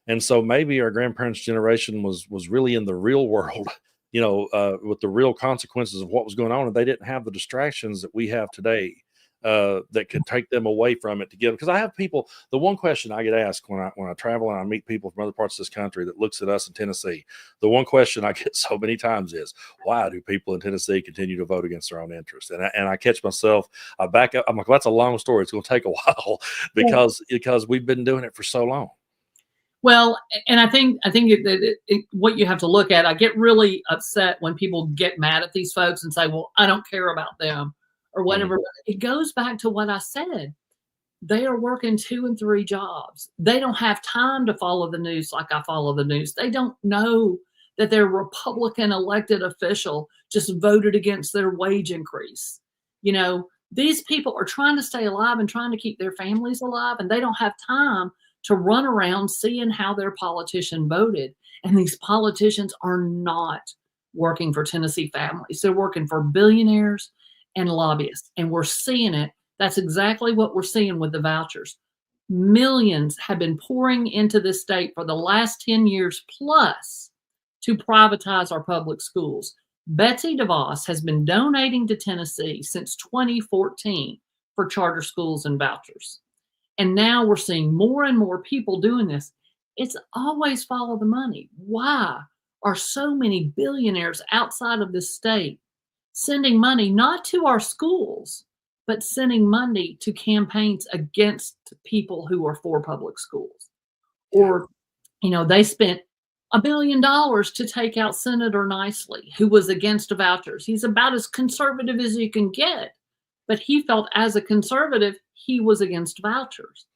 And so maybe our grandparents' generation was really in the real world, with the real consequences of what was going on, and they didn't have the distractions that we have today, that could take them away from it to get. Because I have people. The one question I get asked when I travel and I meet people from other parts of this country that looks at us in Tennessee, the one question I get so many times is, why do people in Tennessee continue to vote against their own interests? And I catch myself. I back up. I'm like, well, that's a long story. It's going to take a while because we've been doing it for so long. Well, and I think what you have to look at, I get really upset when people get mad at these folks and say, well, I don't care about them or whatever. It goes back to what I said. They are working 2 and 3 jobs. They don't have time to follow the news like I follow the news. They don't know that their Republican elected official just voted against their wage increase. These people are trying to stay alive and trying to keep their families alive, and they don't have time to run around seeing how their politician voted. And these politicians are not working for Tennessee families. They're working for billionaires and lobbyists. And we're seeing it. That's exactly what we're seeing with the vouchers. Millions have been pouring into this state for the last 10 years plus to privatize our public schools. Betsy DeVos has been donating to Tennessee since 2014 for charter schools and vouchers. And now we're seeing more and more people doing this. It's always follow the money. Why are so many billionaires outside of this state sending money not to our schools, but sending money to campaigns against people who are for public schools? Or, they spent $1 billion to take out Senator Nicely, who was against vouchers. He's about as conservative as you can get, but he felt as a conservative, he was against vouchers.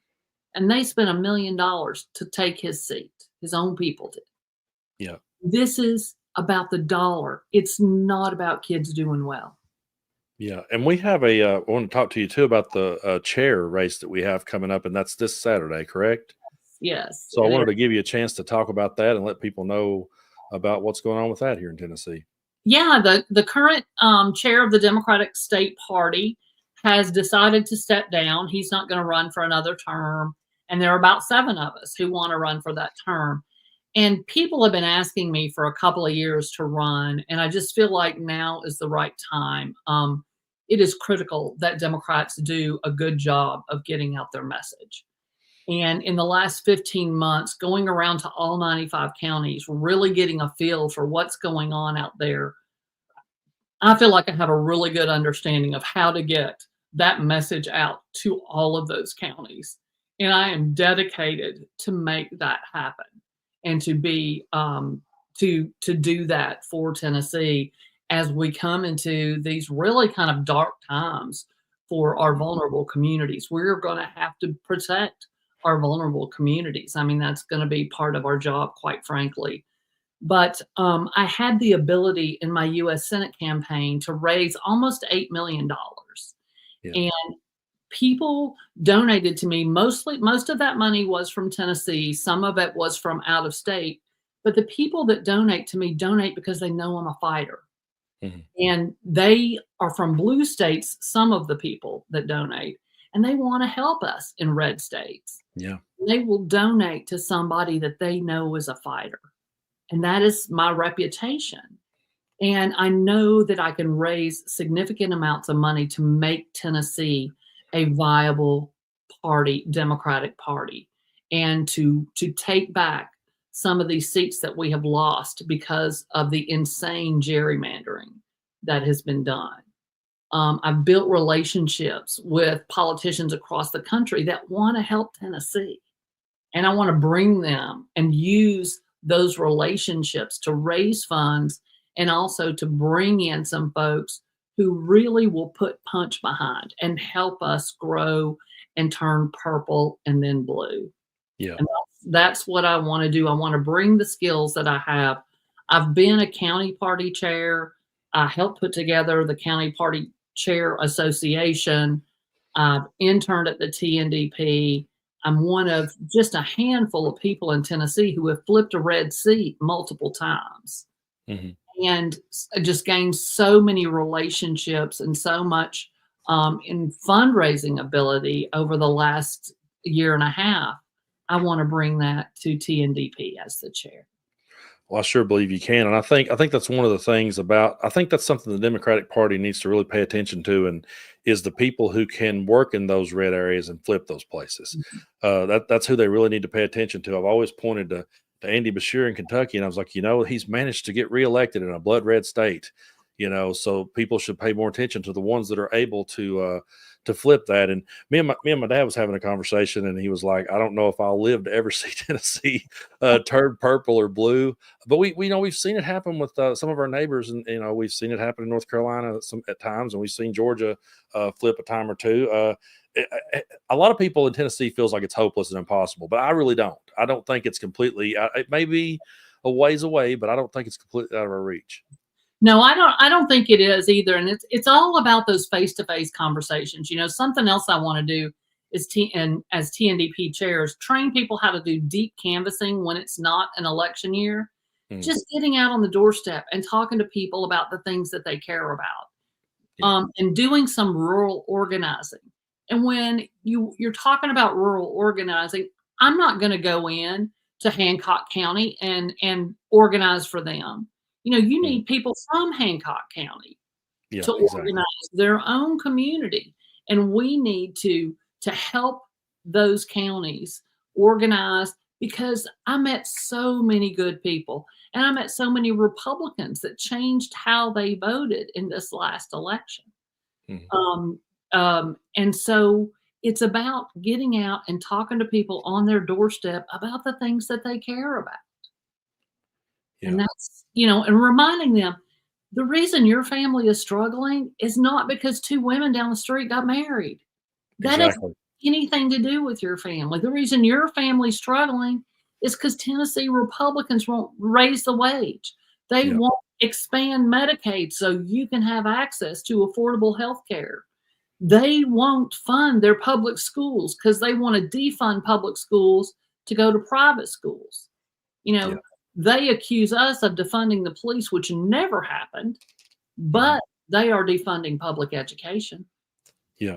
And they spent $1 million to take his seat. His own people did. Yeah. This is about the dollar. It's not about kids doing well. Yeah. And we have I want to talk to you too about the chair race that we have coming up, and that's this Saturday, correct? Yes. So I wanted to give you a chance to talk about that and let people know about what's going on with that here in Tennessee. Yeah, the current chair of the Democratic State Party has decided to step down. He's not going to run for another term. And there are about 7 of us who want to run for that term. And people have been asking me for a couple of years to run. And I just feel like now is the right time. It is critical that Democrats do a good job of getting out their message. And in the last 15 months, going around to all 95 counties, really getting a feel for what's going on out there, I feel like I have a really good understanding of how to get that message out to all of those counties. And I am dedicated to make that happen and to be to do that for Tennessee as we come into these really kind of dark times for our vulnerable communities. We're going to have to protect our vulnerable communities. I mean, that's going to be part of our job, quite frankly. But I had the ability in my US Senate campaign to raise almost $8 million. Yeah. And people donated to me. Most of that money was from Tennessee. Some of it was from out of state. But the people that donate to me donate because they know I'm a fighter. Mhm. And they are from blue states, some of the people that donate, and they want to help us in red states. Yeah. They will donate to somebody that they know is a fighter. And that is my reputation. And I know that I can raise significant amounts of money to make Tennessee a viable party, Democratic Party, and to take back some of these seats that we have lost because of the insane gerrymandering that has been done. I've built relationships with politicians across the country that want to help Tennessee. And I want to bring them and use those relationships to raise funds and also to bring in some folks who really will put punch behind and help us grow and turn purple and then blue. Yeah. And that's what I want to do. I want to bring the skills that I have. I've been a county party chair. I helped put together the County Party Chair Association. I've interned at the TNDP. I'm one of just a handful of people in Tennessee who have flipped a red seat multiple times Mhm. and just gained so many relationships and so much in fundraising ability over the last year and a half. I want to bring that to TNDP as the chair. Well, I sure believe you can, and I think that's one of the things about. I think that's something the Democratic Party needs to really pay attention to, and is the people who can work in those red areas and flip those places. That's who they really need to pay attention to. I've always pointed to Andy Beshear in Kentucky, and I was like, he's managed to get reelected in a blood red state. So people should pay more attention to the ones that are able to flip that. And me and my dad was having a conversation, and he was like, I don't know if I'll live to ever see Tennessee turn purple or blue. But we've seen it happen with some of our neighbors, and we've seen it happen in North Carolina at times, and we've seen Georgia flip a time or two. A lot of people in Tennessee feels like it's hopeless and impossible, but I really don't. I don't think it's completely. It may be a ways away, but I don't think it's completely out of our reach. No, I don't think it is either. And it's all about those face-to-face conversations. Something else I want to do is and as TNDP chairs, train people how to do deep canvassing when it's not an election year. Mm, Just getting out on the doorstep and talking to people about the things that they care about. yeah, And doing some rural organizing. And when you're talking about rural organizing, I'm not going to go in to Hancock County and organize for them. You mm, need people from Hancock County yeah, to exactly. organize their own community, and we need to help those counties organize because I met so many good people and I met so many Republicans that changed how they voted in this last election. Mhm. Um, and so it's about getting out and talking to people on their doorstep about the things that they care about. And Yeah, and reminding them the reason your family is struggling is not because two women down the street got married. That has exactly. anything to do with your family. The reason your family's struggling is because Tennessee Republicans won't raise the wage. They Yeah, won't expand Medicaid so you can have access to affordable health care. They won't fund their public schools because they want to defund public schools to go to private schools. You yeah, know, they accuse us of defunding the police, which never happened, mhm, but they are defunding public education. yeah.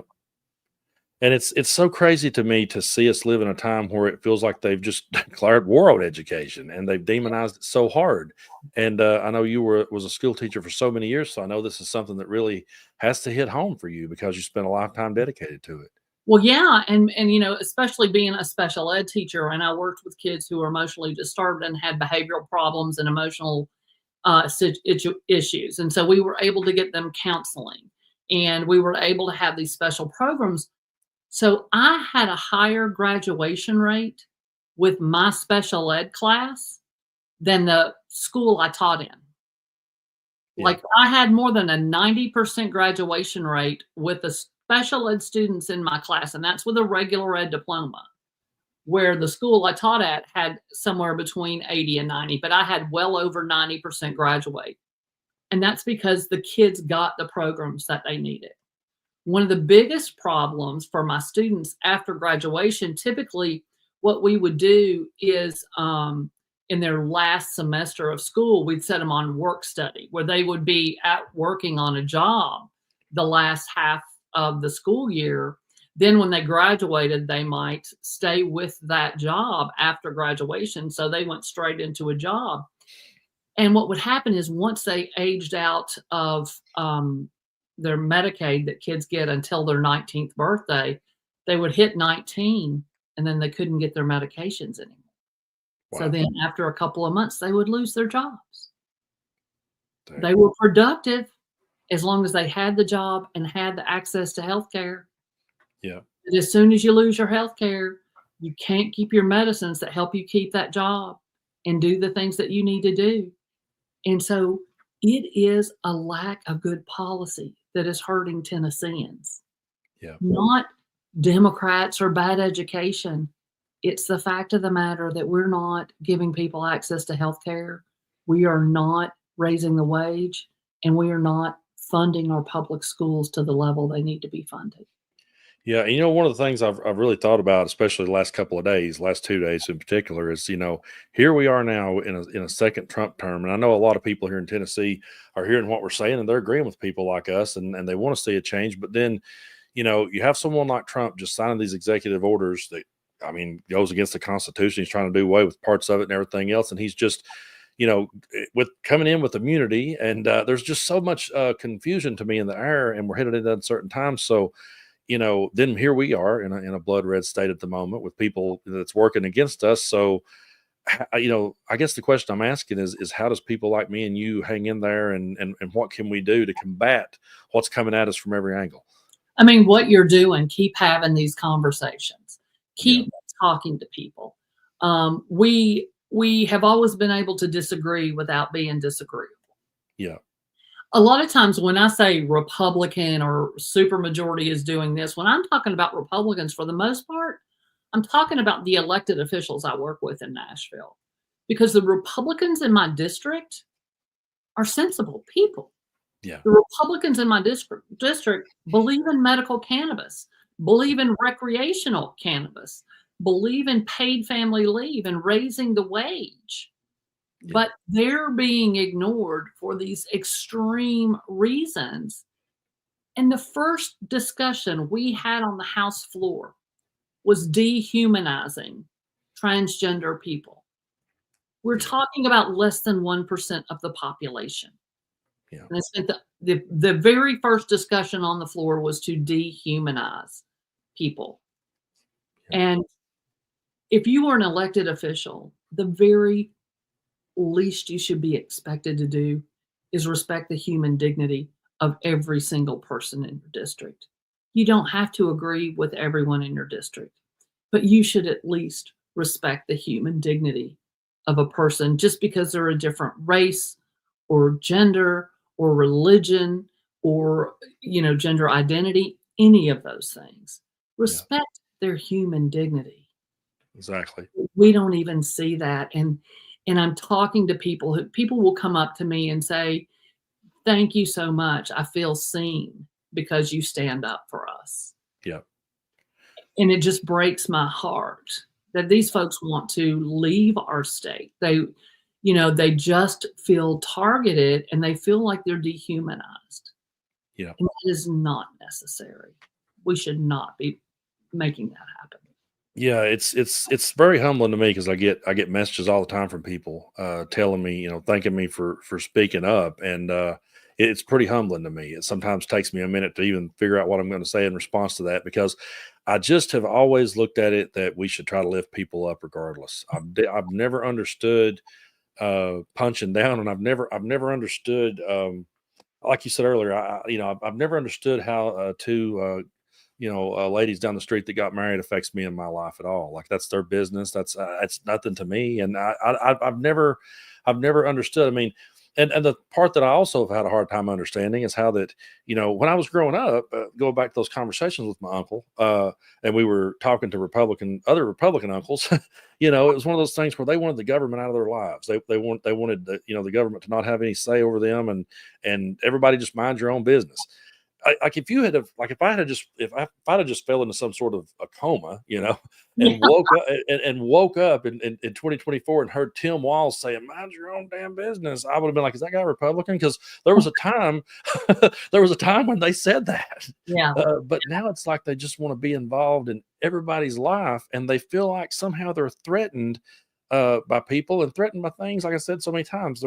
And it's so crazy to me to see us live in a time where it feels like they've just declared war on education and they've demonized it so hard. And I know you was a school teacher for so many years, so I know this is something that really has to hit home for you because you spent a lifetime dedicated to it. Well, yeah, and especially being a special ed teacher, and I worked with kids who were emotionally disturbed and had behavioral problems and emotional issues. And so we were able to get them counseling, and we were able to have these special programs. So I had a higher graduation rate with my special ed class than the school I taught in. Yeah. Like, I had more than a 90% graduation rate with the special ed students in my class, and that's with a regular ed diploma, where the school I taught at had somewhere between 80 and 90, but I had well over 90% graduate. And that's because the kids got the programs that they needed. One of the biggest problems for my students after graduation, typically what we would do is in their last semester of school, we'd set them on work study where they would be at working on a job the last half of the school year. Then when they graduated, they might stay with that job after graduation. So they went straight into a job. And what would happen is once they aged out of their Medicaid that kids get until their 19th birthday, they would hit 19 and then they couldn't get their medications anymore. Wow. So then after a couple of months, they would lose their jobs. Dang. They were productive as long as they had the job and had the access to health care. Yeah. But as soon as you lose your health care, you can't keep your medicines that help you keep that job and do the things that you need to do. And so it is a lack of good policy that is hurting Tennesseans. Yeah. Not Democrats or bad education. It's the fact of the matter that we're not giving people access to health care. We are not raising the wage, and we are not funding our public schools to the level they need to be funded. Yeah, and one of the things I've really thought about, especially the last couple of days, last 2 days in particular, is here we are now in a second Trump term, and I know a lot of people here in Tennessee are hearing what we're saying, and they're agreeing with people like us, and they want to see a change. But then, you have someone like Trump just signing these executive orders that, goes against the Constitution. He's trying to do away with parts of it and everything else, and he's just, with coming in with immunity, and there's just so much confusion to me in the air, and we're headed into uncertain times. So, then here we are in a blood red state at the moment with people that's working against us. So, I guess the question I'm asking is how does people like me and you hang in there, and what can we do to combat what's coming at us from every angle? What you're doing, keep having these conversations, keep talking to people. We have always been able to disagree without being disagreeable. Yeah. A lot of times when I say Republican or supermajority is doing this, when I'm talking about Republicans, for the most part, I'm talking about the elected officials I work with in Nashville, because the Republicans in my district are sensible people. Yeah. The Republicans in my district believe in medical cannabis, believe in recreational cannabis, believe in paid family leave and raising the wage. Yeah. But they're being ignored for these extreme reasons. And the first discussion we had on the House floor was dehumanizing transgender people. We're talking about less than 1% of the population. Yeah. And I spent the very first discussion on the floor was to dehumanize people. Yeah. And if you are an elected official, the very least you should be expected to do is respect the human dignity of every single person in your district. You don't have to agree with everyone in your district, but you should at least respect the human dignity of a person just because they're a different race or gender or religion or gender identity, any of those things. Respect their human dignity. Exactly. We don't even see that. And I'm talking to people will come up to me and say, "Thank you so much. I feel seen because you stand up for us." Yeah. And it just breaks my heart that these folks want to leave our state. They just feel targeted and they feel like they're dehumanized. Yeah. And that is not necessary. We should not be making that happen. Yeah, it's very humbling to me because I get messages all the time from people telling me, thanking me for speaking up, and it's pretty humbling to me. It sometimes takes me a minute to even figure out what I'm going to say in response to that, because I just have always looked at it that we should try to lift people up regardless. I've never understood punching down, and I've never understood. Like you said earlier, I've never understood how two ladies down the street that got married affects me in my life at all. Like that's their business. That's nothing to me, and I've never understood. I mean, and the part that I also have had a hard time understanding is how that when I was growing up, going back to those conversations with my uncle, and we were talking to other Republican uncles. It was one of those things where they wanted the government out of their lives. They wanted the government to not have any say over them, and everybody just mind your own business. Like if I'd have just fell into some sort of a coma, Yeah. and woke up in 2024 and heard Tim Walz saying, "Mind your own damn business," I would have been like, "Is that guy Republican?" Because there was a time, there was a time when they said that, Yeah. but now it's like they just want to be involved in everybody's life, and they feel like somehow they're threatened by people and threatened by things. Like I said so many times,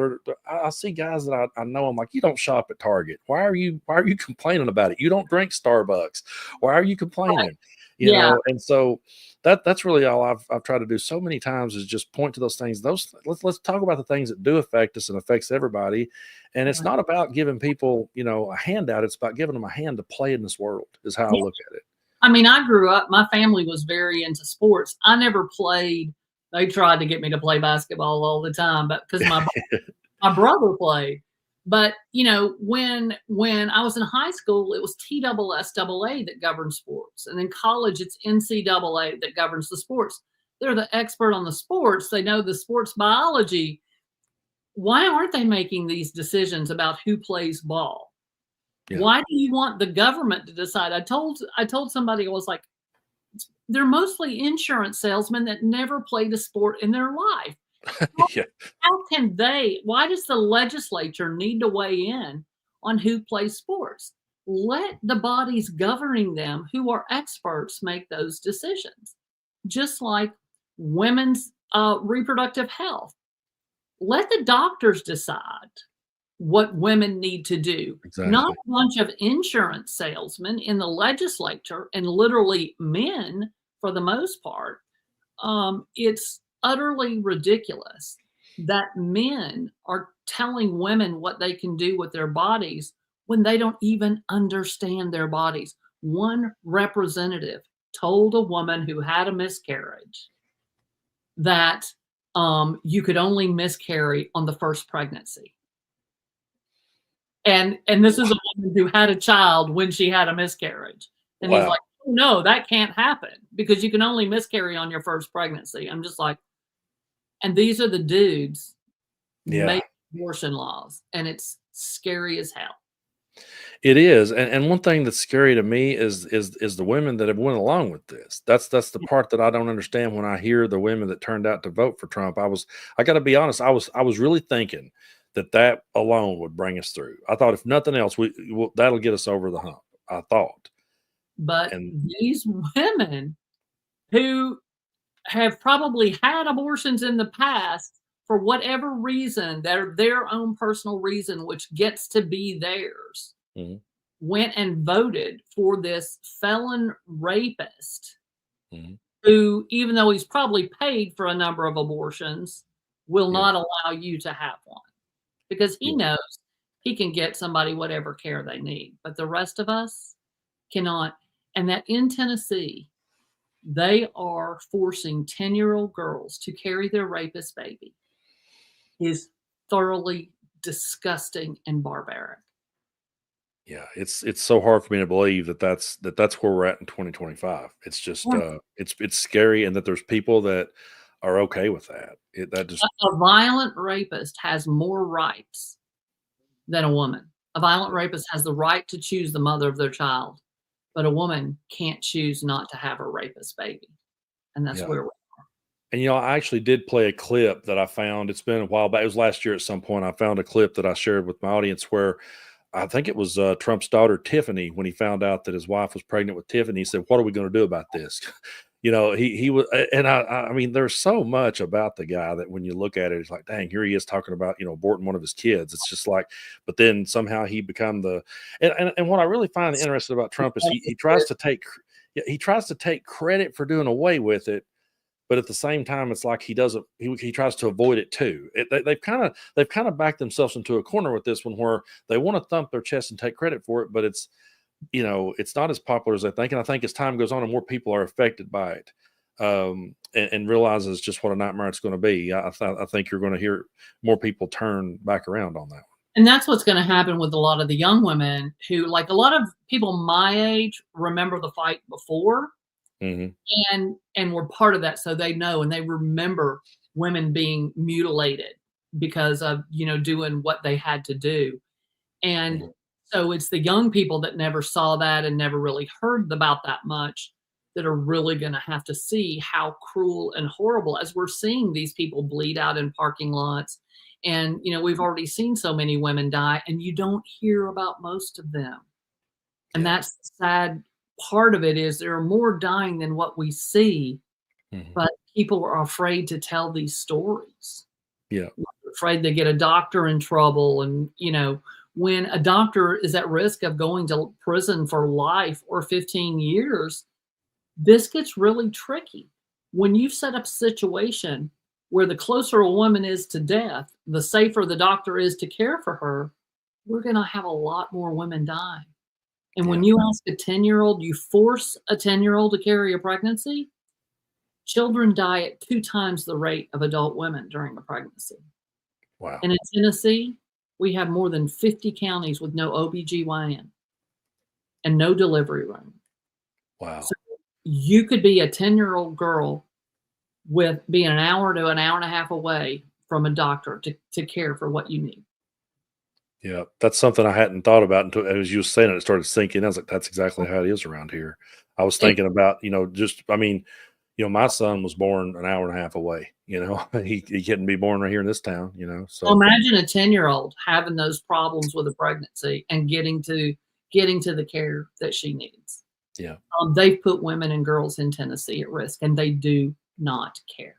I see guys that I know. I'm like, you don't shop at Target. Why are you complaining about it? You don't drink Starbucks. Why are you Right. complaining? Yeah. And so that's really all I've tried to do so many times is just point to those things. Let's talk about the things that do affect us and affects everybody. And it's Right. not about giving people a handout. It's about giving them a hand to play in this world. Is how I Yeah. look at it. I mean, I grew up, my family was very into sports. I never played. They tried to get me to play basketball all the time, but because my brother played. But when I was in high school, it was TSSAA that governs sports, and in college, it's NCAA that governs the sports. They're the expert on the sports. They know the sports biology. Why aren't they making these decisions about who plays ball? Yeah. Why do you want the government to decide? I told somebody, I was like, they're mostly insurance salesmen that never played a sport in their life. Yeah. Why does the legislature need to weigh in on who plays sports? Let the bodies governing them, who are experts, make those decisions. Just like women's reproductive health. Let the doctors decide what women need to do, not Exactly. a bunch of insurance salesmen in the legislature and literally men for the most part. It's utterly ridiculous that men are telling women what they can do with their bodies when they don't even understand their bodies. One representative told a woman who had a miscarriage that you could only miscarry on the first pregnancy. And this is a woman who had a child when she had a miscarriage. And he's Wow. like, "Oh, no, that can't happen because you can only miscarry on your first pregnancy." I'm just like, and these are the dudes Yeah. make abortion laws, and it's scary as hell. It is, and one thing that's scary to me is the women that have went along with this. That's the part that I don't understand when I hear the women that turned out to vote for Trump. I got to be honest, I was really thinking that alone would bring us through. I thought if nothing else, that'll get us over the hump. I thought, But and these women who have probably had abortions in the past for whatever reason, their own personal reason, which gets to be theirs, mhm, went and voted for this felon rapist mhm, who, even though he's probably paid for a number of abortions, will yeah, not allow you to have one because he yeah, knows he can get somebody whatever care they need. But the rest of us cannot. And that in Tennessee, they are forcing 10-year-old girls to carry their rapist baby is thoroughly disgusting and barbaric. yeah. It's so hard for me to believe that's where we're at in 2025. It's just it's scary, and that there's people that are okay with that. That just A violent rapist has more rights than a woman. A violent rapist has the right to choose the mother of their child, but a woman can't choose not to have her rapist baby. And that's yeah. where we're And I actually did play a clip that I found. It's been a while back. It was last year at some point. I found a clip that I shared with my audience where I think it was Trump's daughter Tiffany, when he found out that his wife was pregnant with Tiffany, he said, "What are we going to do about this?" He was, and I mean, there's so much about the guy that when you look at it, it's like, dang, here he is talking about aborting one of his kids. It's just like, but then somehow he become and what I really find interesting about Trump is he tries to take credit for doing away with it, but at the same time, it's like he doesn't. He tries to avoid it too. They've kind of backed themselves into a corner with this one, where they want to thump their chest and take credit for it, but it's not as popular as they think. And I think as time goes on and more people are affected by it, and realizes just what a nightmare it's going to be, I think you're going to hear more people turn back around on that And that's what's going to happen with a lot of the young women who, like a lot of people my age, remember the fight before one. and were part of that. So they know and they remember women being mutilated because of, doing what they had to do. And Mhm. so it's the young people that never saw that and never really heard about that much that are really going to have to see how cruel and horrible, as we're seeing these people bleed out in parking lots. And, we've already seen so many women die, and you don't hear about most of them. And Yeah. that's the sad part of it, is there are more dying than what we see, Mhm. but people are afraid to tell these stories. Yeah. Afraid they get a doctor in trouble. And, when a doctor is at risk of going to prison for life or 15 years, this gets really tricky. When you set up a situation where the closer a woman is to death, the safer the doctor is to care for her, we're going to have a lot more women die. And when Yeah. you ask a 10-year-old, you force a 10-year-old to carry a pregnancy, children die at 2 times the rate of adult women during a pregnancy. Wow. And in Tennessee, we have more than 50 counties with no OBGYN and no delivery room. Wow. So you could be a 10-year-old girl with being an hour to an hour and a half away from a doctor to care for what you need. Yeah. That's something I hadn't thought about until, as you were saying it, it started sinking. I was like, that's exactly how it is around here. I was It, thinking about, my son was born an hour and a half away. He couldn't be born right here in this town. So Imagine a 10-year-old having those problems with a pregnancy and getting to the care that she needs. yeah. They've put women and girls in Tennessee at risk, and they do not care.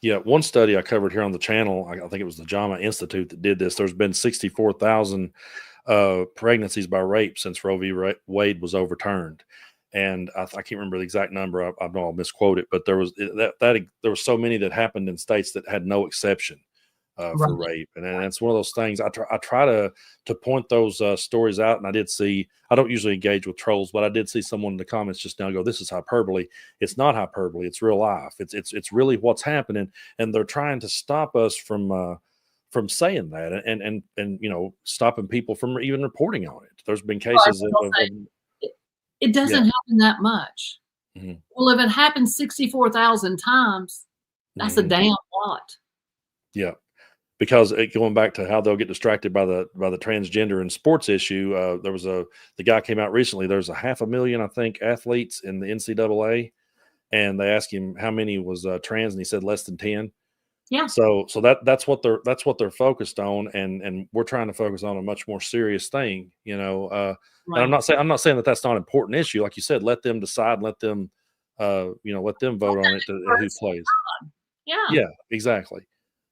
Yeah, one study I covered here on the channel, I think it was the JAMA Institute that did this. There's been 64,000 pregnancies by rape since Roe v. Wade was overturned, and I can't remember the exact number. I know I'll misquote it, but there was there were so many that happened in states that had no exception for Right. rape, and it's one of those things. I try to point those stories out, and I did see. I don't usually engage with trolls, but I did see someone in the comments just now go, "This is hyperbole." It's not hyperbole. It's real life. It's really what's happening, and they're trying to stop us from saying that, and stopping people from even reporting on it. There's been Right. cases They'll say, "It it yeah. doesn't happen that much." Mhm. Well, if it happens 64,000 times, that's a Mhm. damn lot. Yeah. Because going back to how they'll get distracted by the transgender and sports issue, the guy came out recently. There's a 500,000, I think, athletes in the NCAA, and they asked him how many was trans, and he said less than 10. Yeah, So that's what they're focused on, and we're trying to focus on a much more serious thing, And I'm right. not saying that that's not an important issue. Like you said, let them decide, let them vote on it to who First, plays. yeah. Yeah, exactly.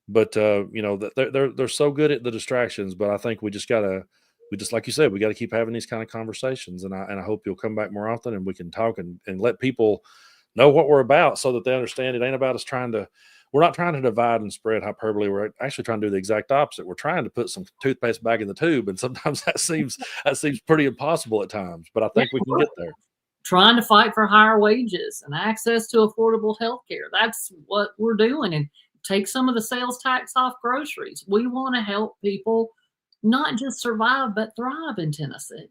But, they're so good at the distractions, but I think we just like you said, we gotta keep having these kind of conversations, and I hope you'll come back more often and we can talk and let people know what we're about so that they understand it ain't about us we're not trying to divide and spread hyperbole. We're actually trying to do the exact opposite. We're trying to put some toothpaste back in the tube, and sometimes that seems pretty impossible at times, but I Yeah, think we can we're get there. trying to fight for higher wages and access to affordable health care. That's what we're doing, and take some of the sales tax off groceries. We wanna help people not just survive, but thrive in Tennessee.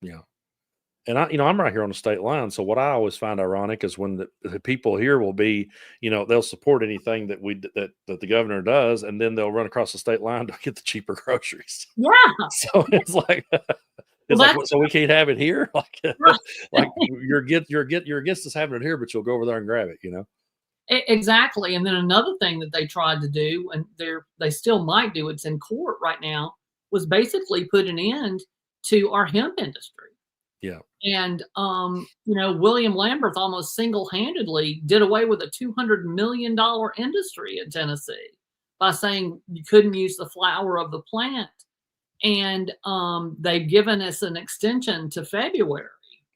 Yeah. And I'm right here on the state line. So what I always find ironic is when the people here will be, they'll support anything that the governor does, and then they'll run across the state line to get the cheaper groceries. Yeah, So it's like, well, what, so we can't have it here? Like, right. like you're against us having it here, but you'll go over there and grab it. Exactly. And then another thing that they tried to do, and they still might do, it's in court right now, was basically put an end to our hemp industry. Yeah. And William Lamberth almost single-handedly did away with a $200 million industry in Tennessee by saying you couldn't use the flower of the plant. And they've given us an extension to February,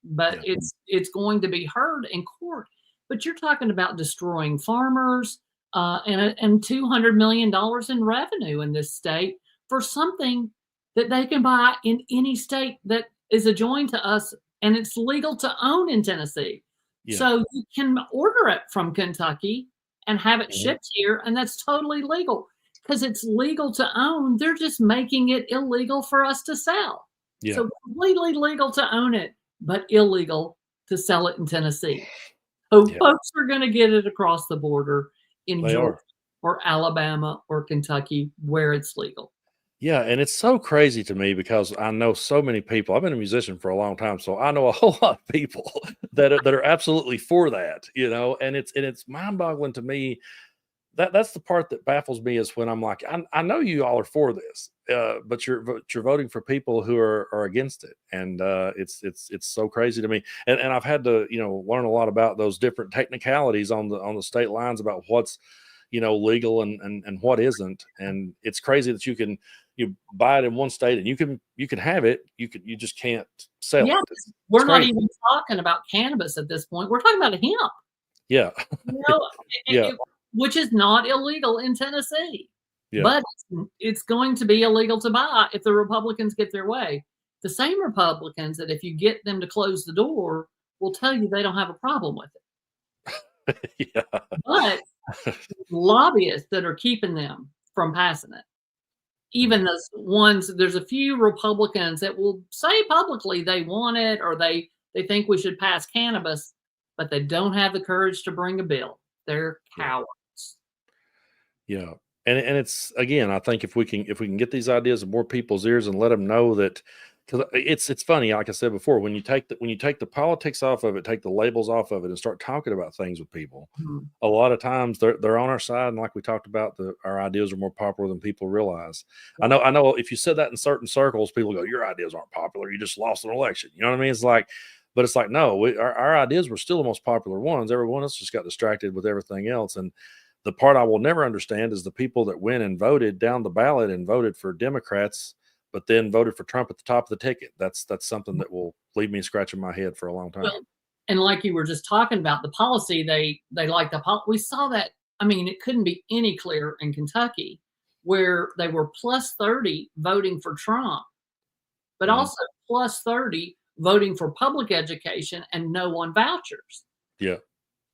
but Yeah. it's going to be heard in court. but you're talking about destroying farmers and $200 million in revenue in this state for something that they can buy in any state that is adjoined to us, and it's legal to own in Tennessee. Yeah. So you can order it from Kentucky and have it Mhm. shipped here, and that's totally legal because it's legal to own. They're just making it illegal for us to sell. Yeah. So completely legal to own it, but illegal to sell it in Tennessee. So Yeah. folks are going to get it across the border in They Georgia are. or Alabama or Kentucky where it's legal. Yeah, and it's so crazy to me because I know so many people. I've been a musician for a long time, so I know a whole lot of people that are absolutely for that, and it's mind-boggling to me. That's the part that baffles me is when I'm like, I know you all are for this, but you're voting for people who are against it, and it's so crazy to me. And I've had to learn a lot about those different technicalities on the state lines about what's legal and what isn't. And it's crazy that you buy it in one state and you can have it, you just can't sell Yeah, it. 'cause It's we're not crazy. even talking about cannabis at this point. We're talking about hemp, Yeah. you know, Yeah. which is not illegal in Tennessee, Yeah. but it's going to be illegal to buy if the Republicans get their way. The same Republicans that if you get them to close the door will tell you they don't have a problem with it. Yeah. But lobbyists that are keeping them from passing it. Even Yeah. those ones, there's a few Republicans that will say publicly they want it or they think we should pass cannabis, but they don't have the courage to bring a bill. They're Yeah. cowards. Yeah. And it's again, I think if we can get these ideas in more people's ears and let them know that, because it's funny, like I said before, when you take the politics off of it, take the labels off of it, and start talking about things with people, Mhm. a lot of times they're on our side, and like we talked about, our ideas are more popular than people realize. I know if you said that in certain circles, people go, "Your ideas aren't popular. You just lost an election." You know what I mean? But it's like, no, our ideas were still the most popular ones. Everyone else just got distracted with everything else. And the part I will never understand is the people that went and voted down the ballot and voted for Democrats, but then voted for Trump at the top of the ticket. That's something that will leave me scratching my head for a long time. Well, and like you were just talking about the policy, they like we saw that. I mean, it couldn't be any clearer in Kentucky, where they were plus 30 voting for Trump, but Mhm. also plus 30 voting for public education and no on vouchers. Yeah.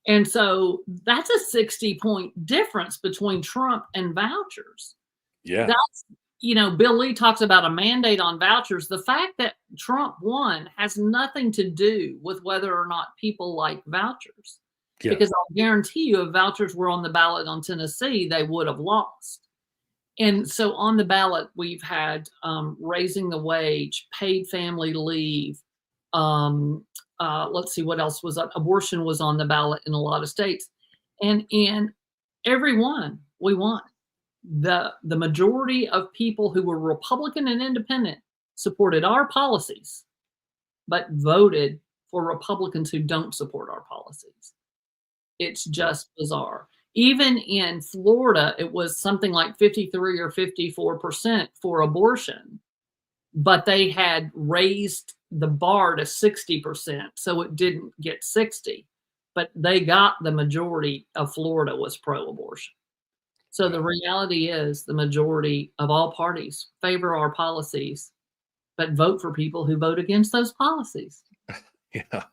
And so that's a 60-point difference between Trump and vouchers. Yeah. That's, Bill Lee talks about a mandate on vouchers. The fact that Trump won has nothing to do with whether or not people like vouchers. Yeah. Because I'll guarantee you, if vouchers were on the ballot on Tennessee, they would have lost. And so on the ballot, we've had raising the wage, paid family leave. Um, let's see what else was on. Abortion was on the ballot in a lot of states, and in every one we won. The majority of people who were Republican and independent supported our policies, but voted for Republicans who don't support our policies. It's Yeah. just bizarre. Even in Florida, it was something like 53 or 54% for abortion, but they had raised the bar to 60%, so it didn't get 60. But they got the majority of Florida was pro-abortion. So the Wow. reality is the majority of all parties favor our policies, but vote for people who vote against those policies. Yeah.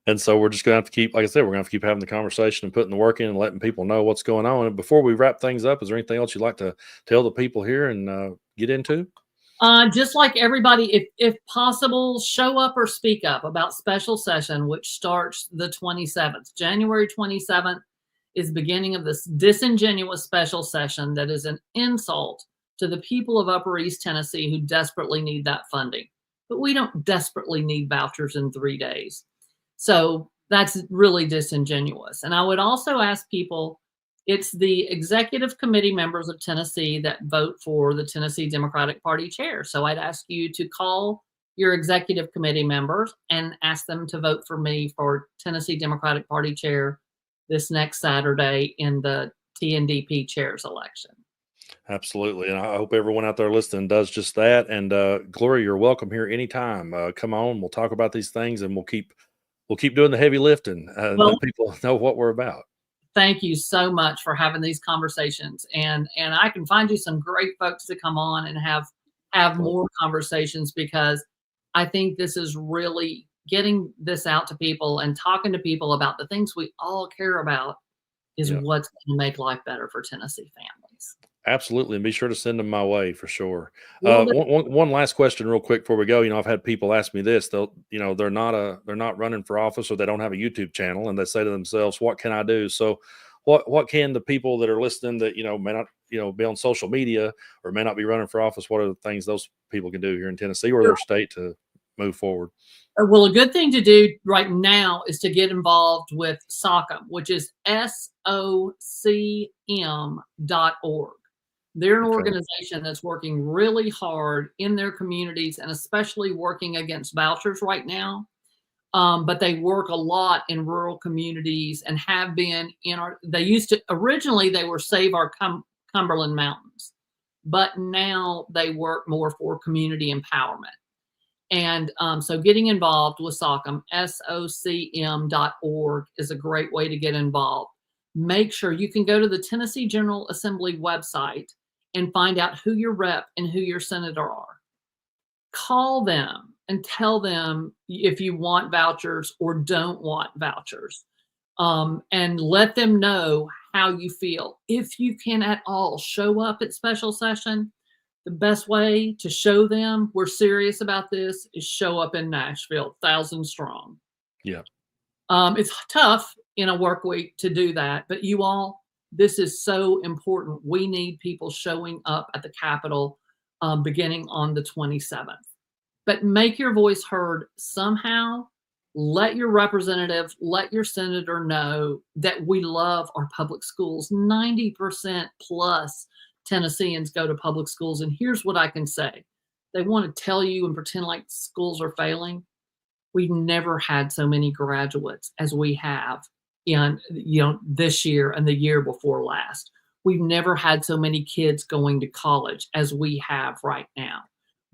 And so we're just gonna have to keep, like I said, we're gonna have to keep having the conversation and putting the work in and letting people know what's going on. And before we wrap things up, is there anything else you'd like to tell the people here and get into? Just like everybody, if possible, show up or speak up about special session, which starts the 27th. January 27th is beginning of this disingenuous special session that is an insult to the people of Upper East Tennessee who desperately need that funding. But we don't desperately need vouchers in 3 days. So that's really disingenuous. And I would also ask people, it's the executive committee members of Tennessee that vote for the Tennessee Democratic Party chair. So I'd ask you to call your executive committee members and ask them to vote for me for Tennessee Democratic Party chair this next Saturday in the TNDP chairs election. Absolutely. And I hope everyone out there listening does just that. And Gloria, you're welcome here anytime. Come on, we'll talk about these things and we'll keep we'll keep doing the heavy lifting and Well, let people know what we're about. thank you so much for having these conversations, and I can find you some great folks to come on and have Well, more conversations, because I think this is really getting this out to people and talking to people about the things we all care about is yeah. what's going to make life better for Tennessee families. Absolutely, and be sure to send them my way for sure. Will do. One last question, real quick, before we go. I've had people ask me this. They're not running for office, or they don't have a YouTube channel, and they say to themselves, "What can I do?" So, what can the people that are listening that may not be on social media or may not be running for office? What are the things those people can do here in Tennessee or their state to move forward? Well, a good thing to do right now is to get involved with SOCM, which is SOCM.org. They're an Okay, organization that's working really hard in their communities, and especially working against vouchers right now. But they work a lot in rural communities and have been they used to, originally they were Save Our Cumberland Mountains, but now they work more for community empowerment. And so getting involved with SOCM, SOCM.org, is a great way to get involved. Make sure you can go to the Tennessee General Assembly website and find out who your rep and who your senator are. Call them and tell them if you want vouchers or don't want vouchers, and let them know how you feel. If you can at all show up at special session, the best way to show them we're serious about this is show up in Nashville, 1,000 strong. yeah, It's tough in a work week to do that, but you all, this is so important. We need people showing up at the Capitol beginning on the 27th. But make your voice heard somehow. Let your representative, let your senator know that we love our public schools. 90% plus Tennesseans go to public schools. And here's what I can say: they want to tell you and pretend like schools are failing. We've never had so many graduates as we have in this year and the year before last. We've never had so many kids going to college as we have right now.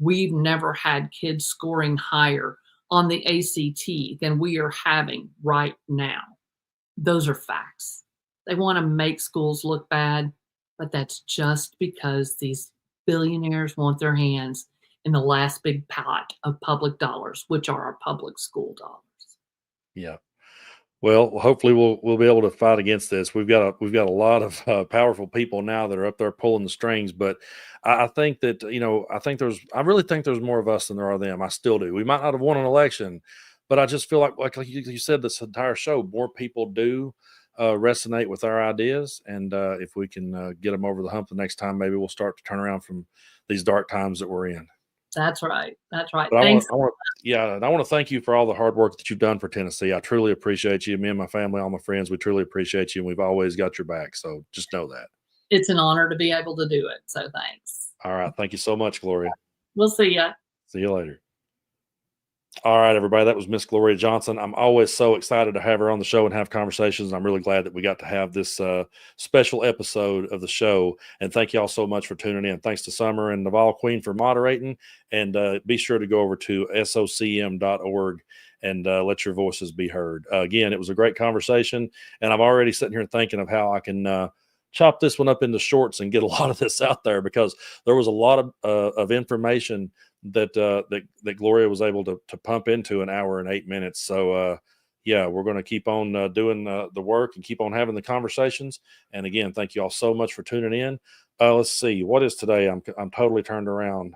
We've never had kids scoring higher on the ACT than we are having right now. Those are facts. They want to make schools look bad, but that's just because these billionaires want their hands in the last big pot of public dollars, which are our public school dollars. yeah. Well, hopefully we'll be able to fight against this. We've got a lot of powerful people now that are up there pulling the strings. But I think that I really think there's more of us than there are them. I still do. We might not have won an election, but I just feel like you said this entire show, more people do resonate with our ideas, and if we can get them over the hump the next time, maybe we'll start to turn around from these dark times that we're in. That's right. That's right. But Thanks. I want to thank you for all the hard work that you've done for Tennessee. I truly appreciate you. Me and my family, all my friends, we truly appreciate you, and we've always got your back. So just know that. It's an honor to be able to do it. So thanks. All right. Thank you so much, Gloria. We'll see ya. See you later. All right, everybody. That was Miss Gloria Johnson. I'm always so excited to have her on the show and have conversations. I'm really glad that we got to have this special episode of the show. And thank you all so much for tuning in. Thanks to Summer and Naval Queen for moderating. And be sure to go over to SOCM.org and let your voices be heard. Again, it was a great conversation. And I'm already sitting here thinking of how I can chop this one up into shorts and get a lot of this out there, because there was a lot of information that Gloria was able to pump into an hour and 8 minutes. So yeah, we're going to keep on doing the work and keep on having the conversations. And again, thank you all so much for tuning in. Let's see, what is today? I'm totally turned around.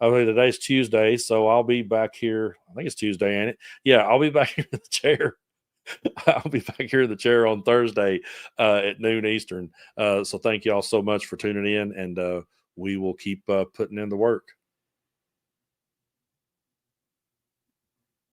Okay, today's Tuesday, so I'll be back here. I think it's Tuesday, ain't it? Yeah, I'll be back here in the chair. I'll be back here in the chair on Thursday at noon Eastern. So thank you all so much for tuning in, and we will keep putting in the work.